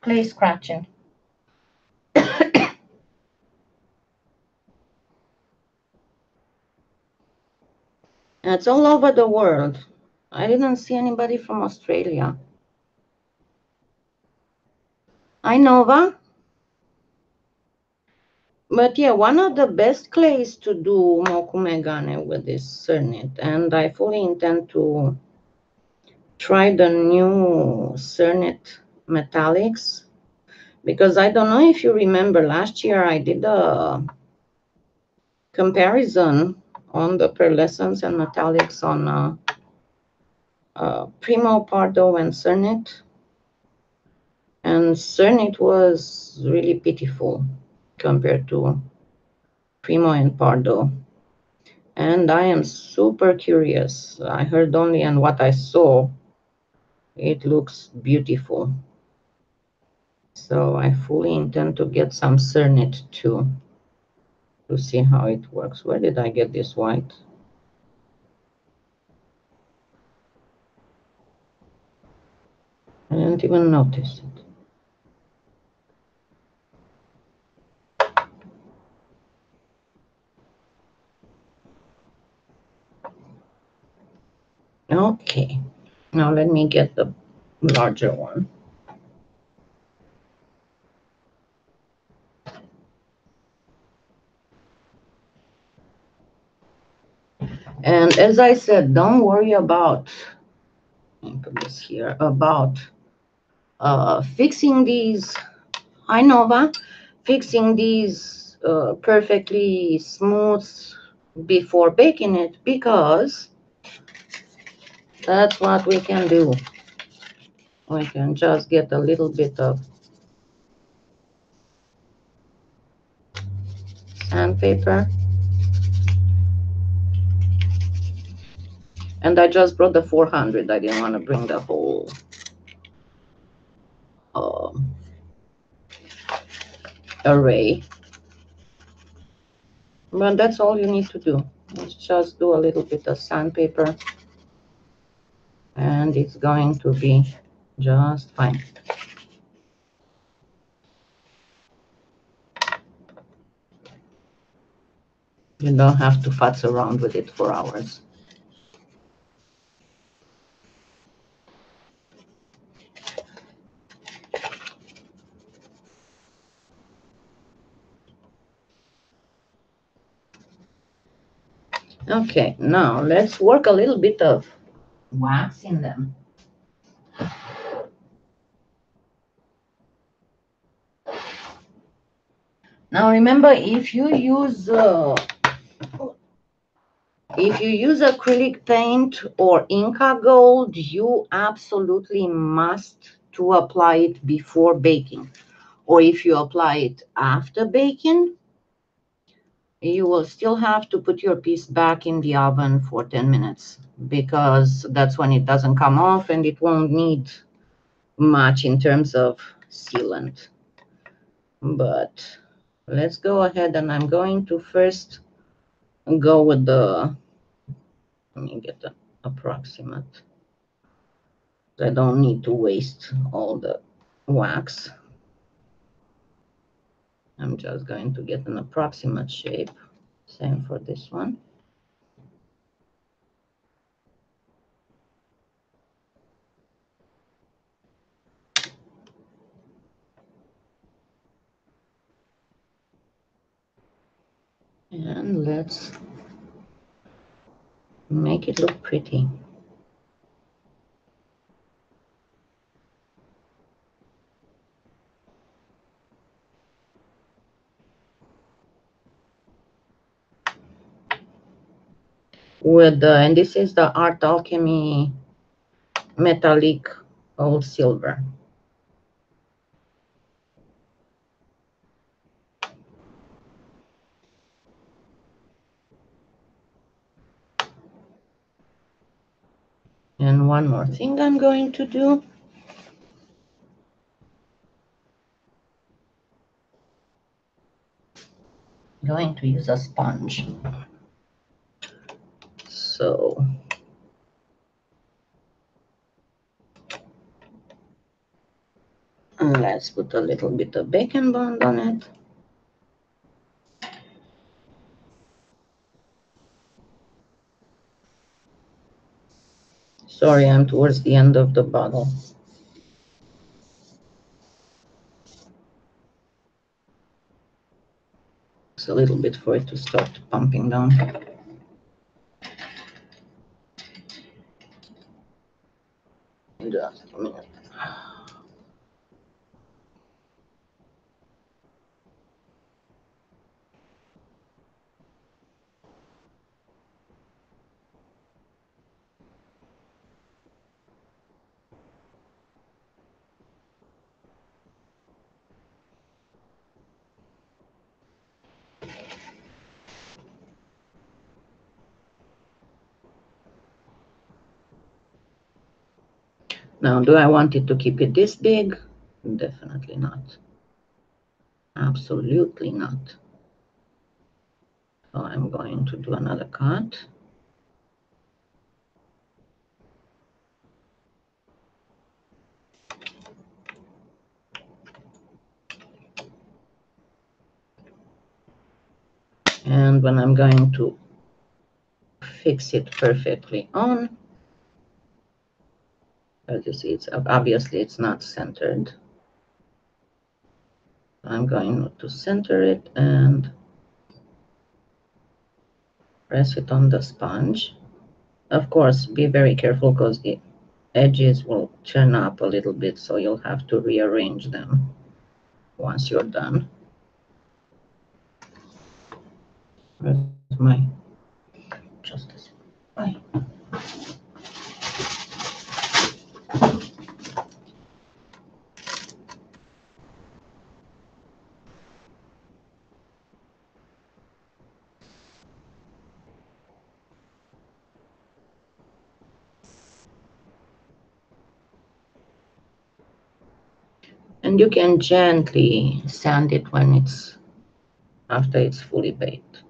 clay scratching. It's all over the world. I didn't see anybody from Australia. Hi, Nova. But yeah, one of the best clays to do Mokume Gane with is Cernit, and I fully intend to try the new Cernit metallics, because I don't know if you remember last year I did a comparison on the pearlescence and metallics on Premo, Pardo, and Cernit, and Cernit was really pitiful compared to Premo and Pardo. And I am super curious. I heard only and what I saw, it looks beautiful. So I fully intend to get some Cernit too, to see how it works. Where did I get this white? I didn't even notice it. Okay, now let me get the larger one. And as I said, don't worry about, let me put this here, about fixing these, hi Nova, fixing these perfectly smooth before baking it, because that's what we can do. We can just get a little bit of sandpaper. And I just brought the 400. I didn't want to bring the whole array. But that's all you need to do. Let's just do a little bit of sandpaper. And it's going to be just fine. You don't have to futz around with it for hours. Okay, now let's work a little bit of wax in them. Now remember, if you use acrylic paint or Inca Gold, you absolutely must to apply it before baking. Or if you apply it after baking, you will still have to put your piece back in the oven for 10 minutes, because that's when it doesn't come off and it won't need much in terms of sealant. But let's go ahead, and I'm going to first go with the, let me get the approximate. I don't need to waste all the wax. I'm just going to get an approximate shape. Same for this one. And let's make it look pretty. With and this is the Art Alchemy metallic old silver. And one more thing I'm going to do. I'm going to use a sponge. So let's put a little bit of bacon bond on it. Sorry, I'm towards the end of the bottle. It's a little bit for it to start pumping down. Just a minute. Now, do I want it to keep it this big? Definitely not. Absolutely not. So I'm going to do another cut. And when I'm going to fix it perfectly on, as you see, it's obviously it's not centered. I'm going to center it and press it on the sponge. Of course, be very careful because the edges will turn up a little bit, so you'll have to rearrange them once you're done. Where's my justice? Bye. And you can gently sand it when it's after it's fully baked.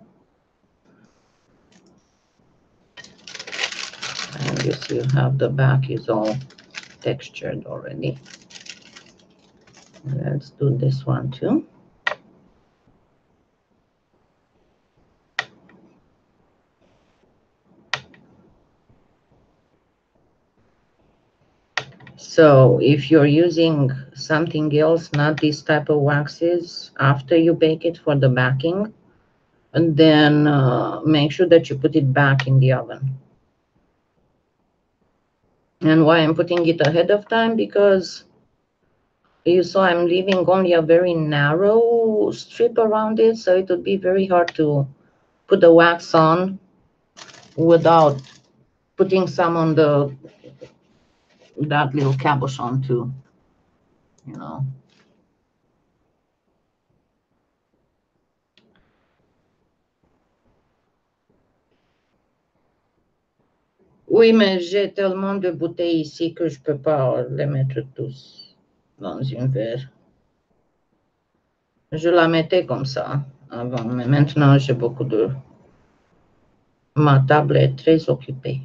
And you see how the back is all textured already. Let's do this one too. So if you're using something else, not this type of waxes, after you bake it for the backing, and then make sure that you put it back in the oven. And why I'm putting it ahead of time, because you saw I'm leaving only a very narrow strip around it, so it would be very hard to put the wax on without putting some on that little cabochon too, you know. Oui, mais j'ai tellement de bouteilles ici que je peux pas les mettre tous dans une verre. Je la mettais comme ça avant, mais maintenant j'ai beaucoup de... Ma table est très occupée.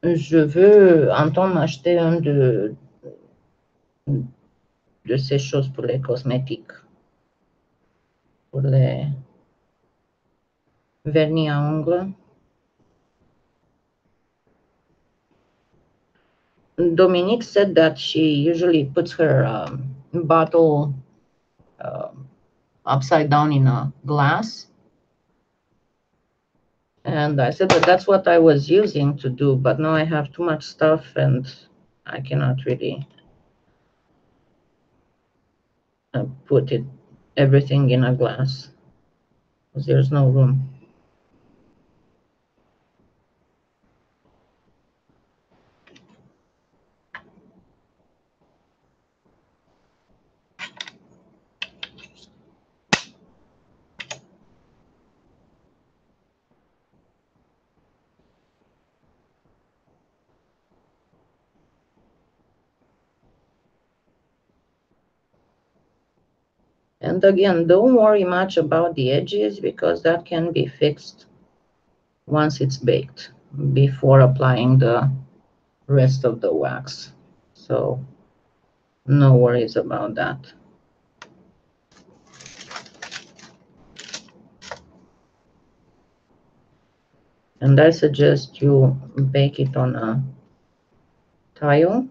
Je veux en temps m'acheter un de ces choses pour les cosmétiques, pour les vernis à ongles. Dominique said that she usually puts her bottle upside down in a glass. And I said that that's what I was using to do, but now I have too much stuff and I cannot really put everything in a glass because there's no room. And again, don't worry much about the edges because that can be fixed once it's baked before applying the rest of the wax. So no worries about that. And I suggest you bake it on a tile.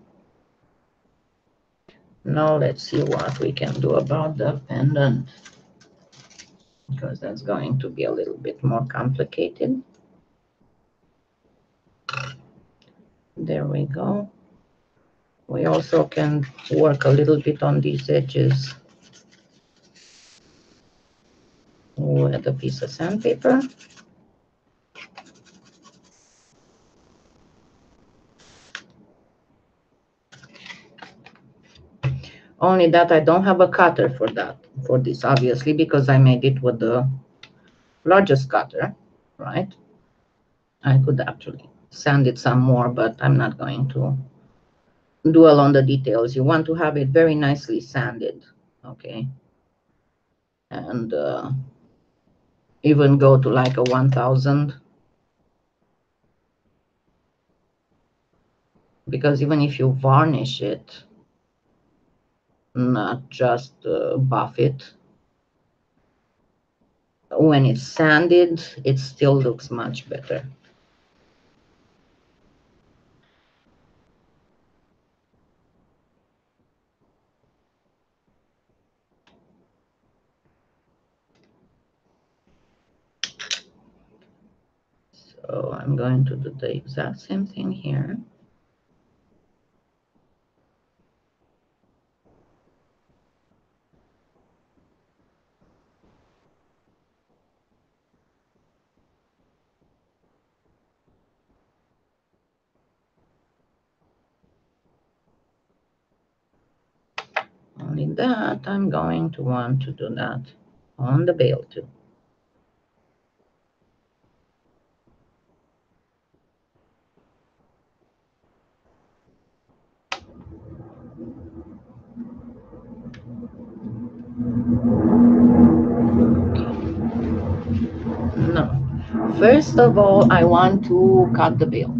Now let's see what we can do about the pendant, because that's going to be a little bit more complicated. There we go. We also can work a little bit on these edges with a piece of sandpaper. Only that I don't have a cutter for this, obviously, because I made it with the largest cutter, right? I could actually sand it some more, but I'm not going to dwell on the details. You want to have it very nicely sanded, okay? And even go to like a 1000, because even if you varnish it, not just buff it, when it's sanded, it still looks much better. So I'm going to do the exact same thing here. Only that I'm going to want to do that on the bail too. No. First of all, I want to cut the bail.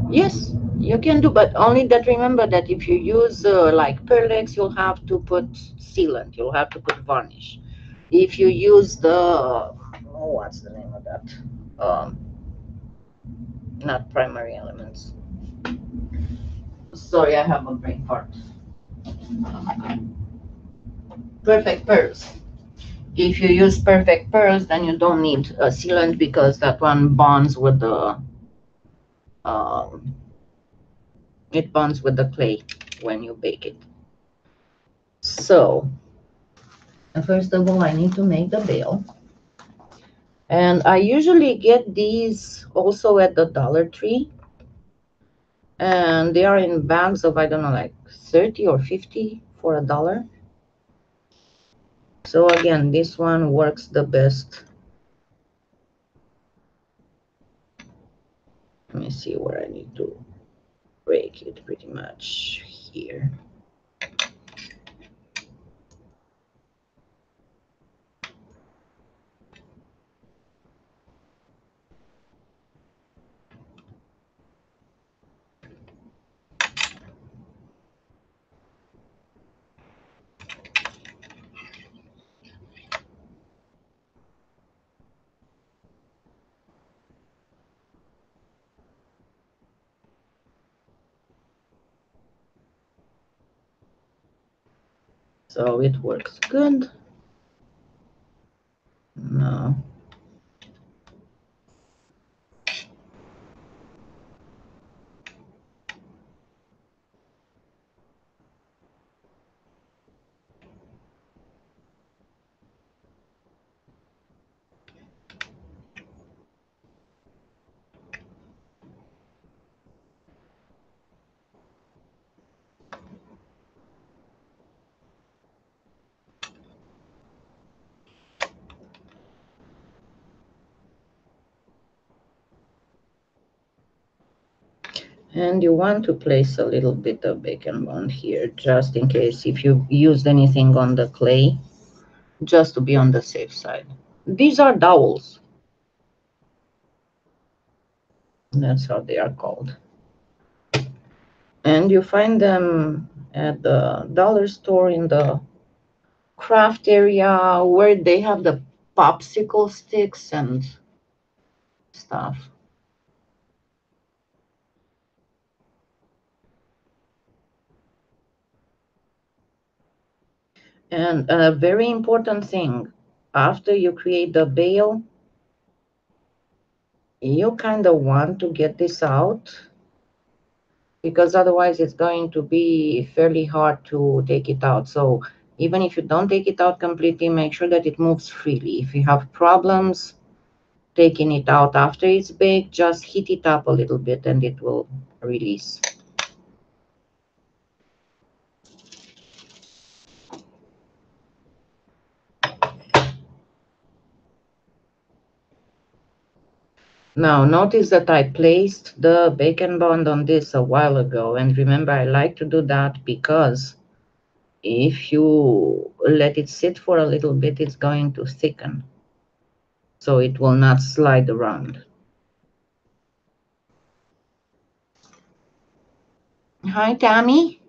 Yes, you can do, but only that remember that if you use like Perlex, you'll have to put sealant, you'll have to put varnish. If you use the, oh, what's the name of that? Not primary elements. Sorry, I have a brain fart. Perfect pearls. If you use perfect pearls, then you don't need a sealant because that one bonds with the, it bonds with the clay when you bake it. So, first of all, I need to make the bail. And I usually get these also at the Dollar Tree. And they are in bags of, I don't know, like 30 or 50 for $1. So again, this one works the best. Let me see where I need to break it, pretty much here. So it works good. No. And you want to place a little bit of bacon bond here, just in case if you used anything on the clay, just to be on the safe side. These are dowels. That's how they are called. And you find them at the dollar store in the craft area where they have the popsicle sticks and stuff. And a very important thing, after you create the bail, you kind of want to get this out because otherwise it's going to be fairly hard to take it out. So even if you don't take it out completely, make sure that it moves freely. If you have problems taking it out after it's baked, just heat it up a little bit and it will release. Now, notice that I placed the bacon bond on this a while ago. And remember, I like to do that because if you let it sit for a little bit, it's going to thicken. So it will not slide around. Hi, Tammy.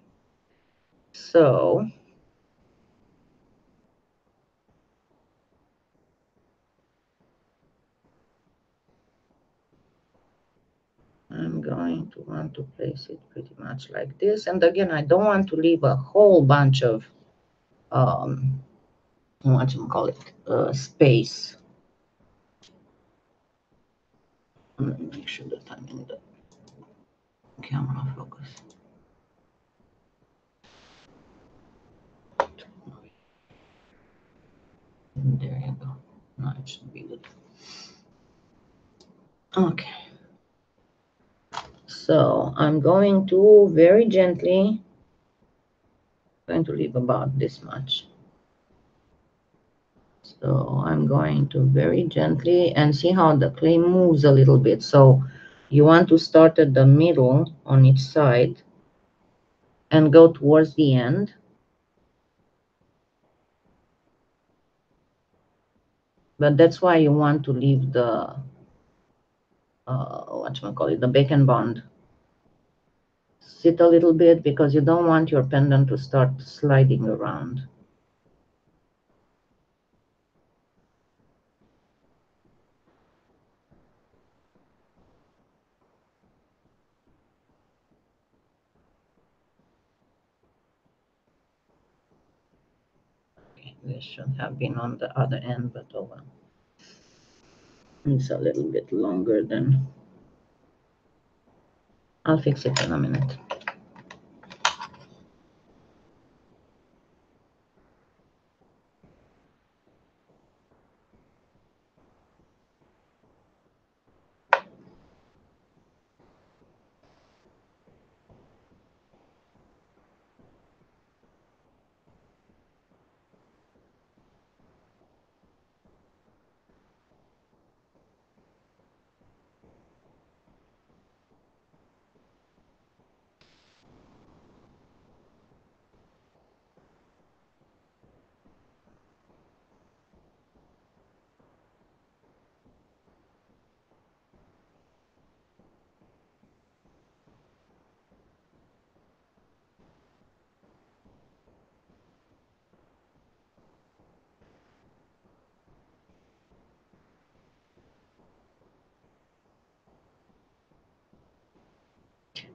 So I'm going to want to place it pretty much like this. And again, I don't want to leave a whole bunch of what you call it, space. Let me make sure that I'm in the camera focus. There you go. Now it should be good. Okay. So I'm going to very gently, going to leave about this much. So I'm going to very gently and see how the clay moves a little bit. So you want to start at the middle on each side and go towards the end. But that's why you want to leave the, whatchamacallit, the bacon bond. Sit a little bit because you don't want your pendant to start sliding around. Okay, this should have been on the other end, but oh well. It's a little bit longer than. I'll fix it in a minute.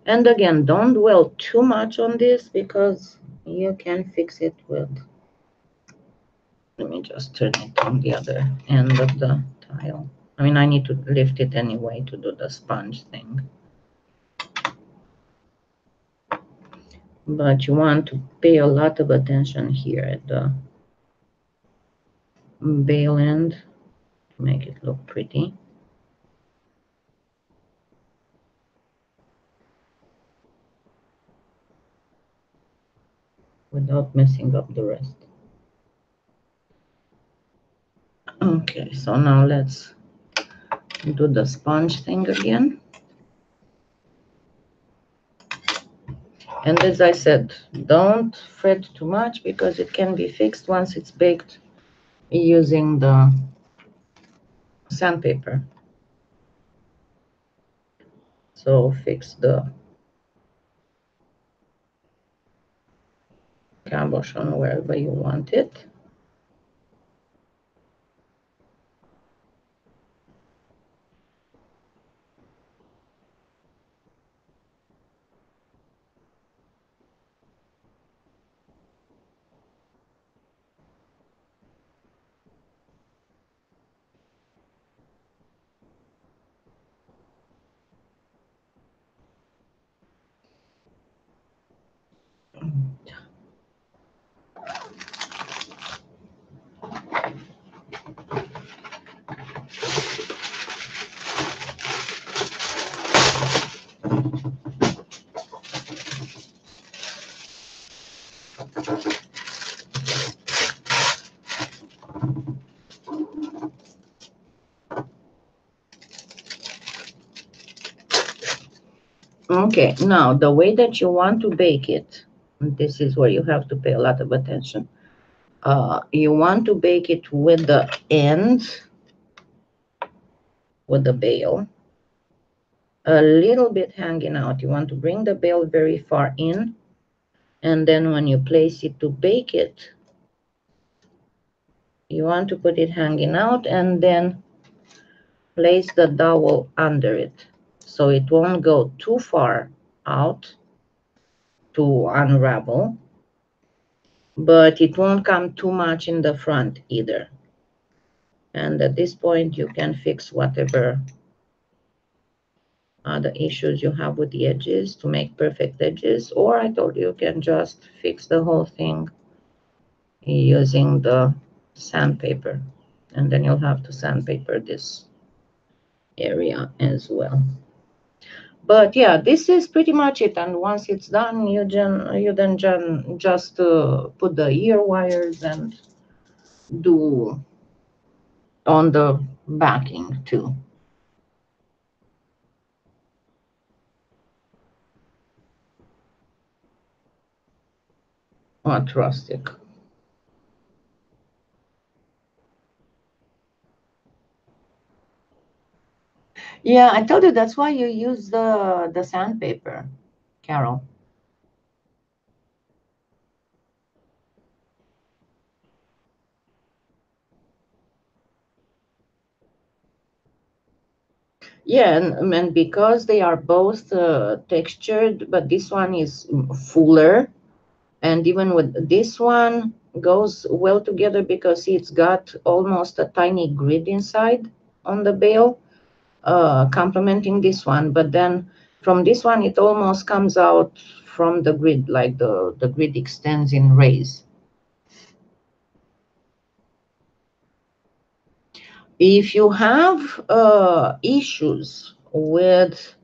And again, don't dwell too much on this because you can fix it with, let me just turn it on the other end of the tile. I mean, I need to lift it anyway to do the sponge thing. But you want to pay a lot of attention here at the bail end to make it look pretty. Without messing up the rest. Okay, so now let's do the sponge thing again. And as I said, don't fret too much because it can be fixed once it's baked using the sandpaper. So fix the cabochon wherever you want it. Okay, now the way that you want to bake it, this is where you have to pay a lot of attention. You want to bake it with the ends, with the bail, a little bit hanging out. You want to bring the bail very far in And then when you place it to bake it, you want to put it hanging out and then place the dowel under it so it won't go too far out to unravel, but it won't come too much in the front either. And at this point, you can fix whatever other issues you have with the edges to make perfect edges, or I told you, you can just fix the whole thing using the sandpaper, and then you'll have to sandpaper this area as well. But yeah, this is pretty much it. And once it's done, you then just put the ear wires and do on the backing too. What rustic? Yeah, I told you that's why you use the sandpaper, Carol. Yeah, and because they are both textured, but this one is fuller, and even with this one goes well together because it's got almost a tiny grid inside on the bale, complementing this one. But then from this one, it almost comes out from the grid, like the grid extends in rays. If you have issues with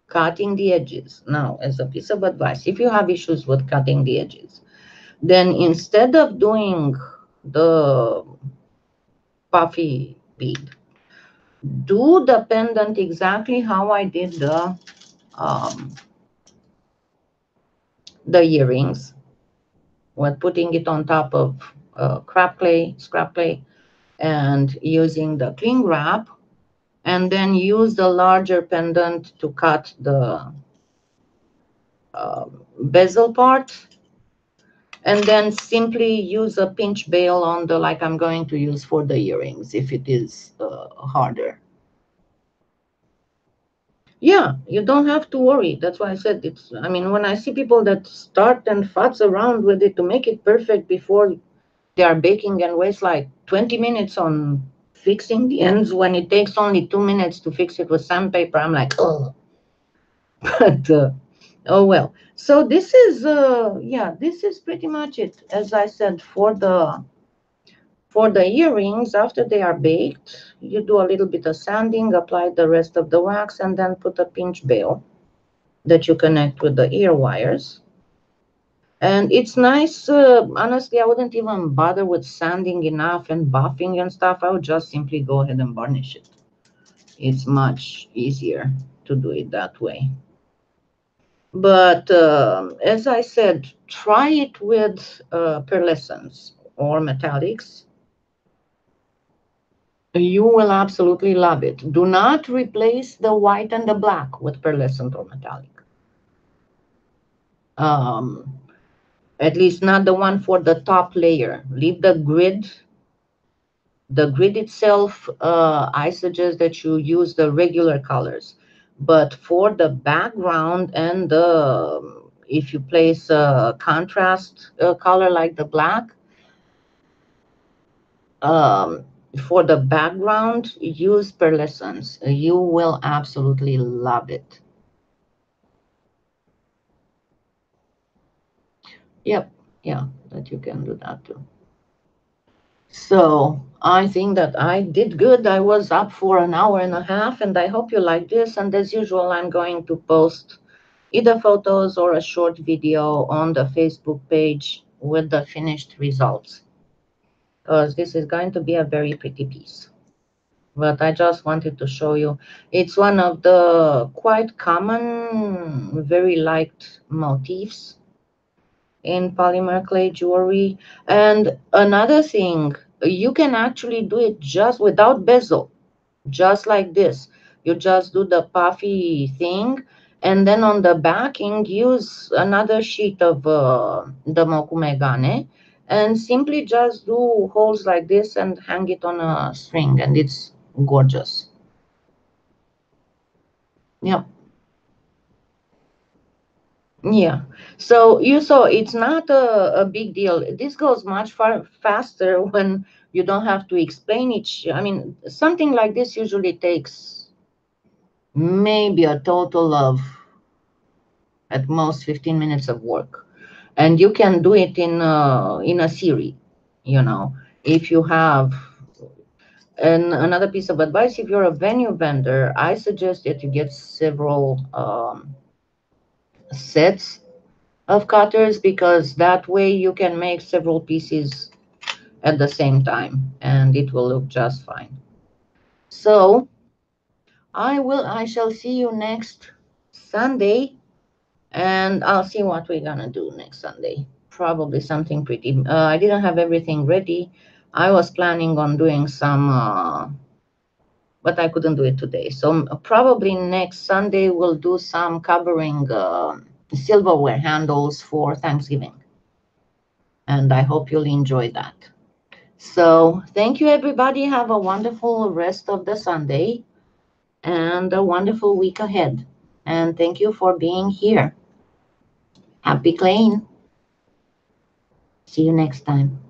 cutting the edges, now as a piece of advice, if you have issues with cutting the edges, then instead of doing the puffy bead, do the pendant exactly how I did um, the earrings, with putting it on top of scrap clay, and using the cling wrap, and then use the larger pendant to cut the bezel part, and then simply use a pinch bail on the, like I'm going to use for the earrings if it is harder. Yeah, you don't have to worry. That's why I said it's, I mean, when I see people that start and futz around with it to make it perfect before they are baking and waste like 20 minutes on fixing the ends when it takes only 2 minutes to fix it with sandpaper, I'm like, oh. But oh well. So this is yeah, this is pretty much it. As I said, for the earrings, after they are baked, you do a little bit of sanding, apply the rest of the wax, and then put a pinch bail that you connect with the ear wires. And it's nice, honestly, I wouldn't even bother with sanding enough and buffing and stuff. I would just simply go ahead and burnish it. It's much easier to do it that way. But as I said, try it with pearlescents or metallics. You will absolutely love it. Do not replace the white and the black with pearlescent or metallic. At least not the one for the top layer. Leave the grid. The grid itself, I suggest that you use the regular colors. But for the background and the, if you place a contrast color like the black, for the background, use pearlescents. You will absolutely love it. Yep, yeah, that you can do that too. So I think that I did good. I was up for an hour and a half, and I hope you like this. And as usual, I'm going to post either photos or a short video on the Facebook page with the finished results, because this is going to be a very pretty piece. But I just wanted to show you. It's one of the quite common, very liked motifs in polymer clay jewelry. And another thing, you can actually do it just without bezel, just like this. You just do the puffy thing, And then on the backing, use another sheet of the Mokume Gane and simply just do holes like this and hang it on a string, and it's gorgeous. Yeah. Yeah. So you saw it's not a big deal. This goes much far faster when you don't have to explain each. I mean, something like this usually takes maybe a total of at most 15 minutes of work. And you can do it in a series, you know. If you have, and another piece of advice, if you're a venue vendor, I suggest that you get several sets of cutters, because that way you can make several pieces at the same time and it will look just fine. So I shall see you next Sunday, and I'll see what we're gonna do next Sunday. Probably something pretty. I didn't have everything ready. I was planning on doing some, but I couldn't do it today. So probably next Sunday we'll do some covering silverware handles for Thanksgiving. And I hope you'll enjoy that. So thank you, everybody. Have a wonderful rest of the Sunday and a wonderful week ahead. And thank you for being here. Happy claying. See you next time.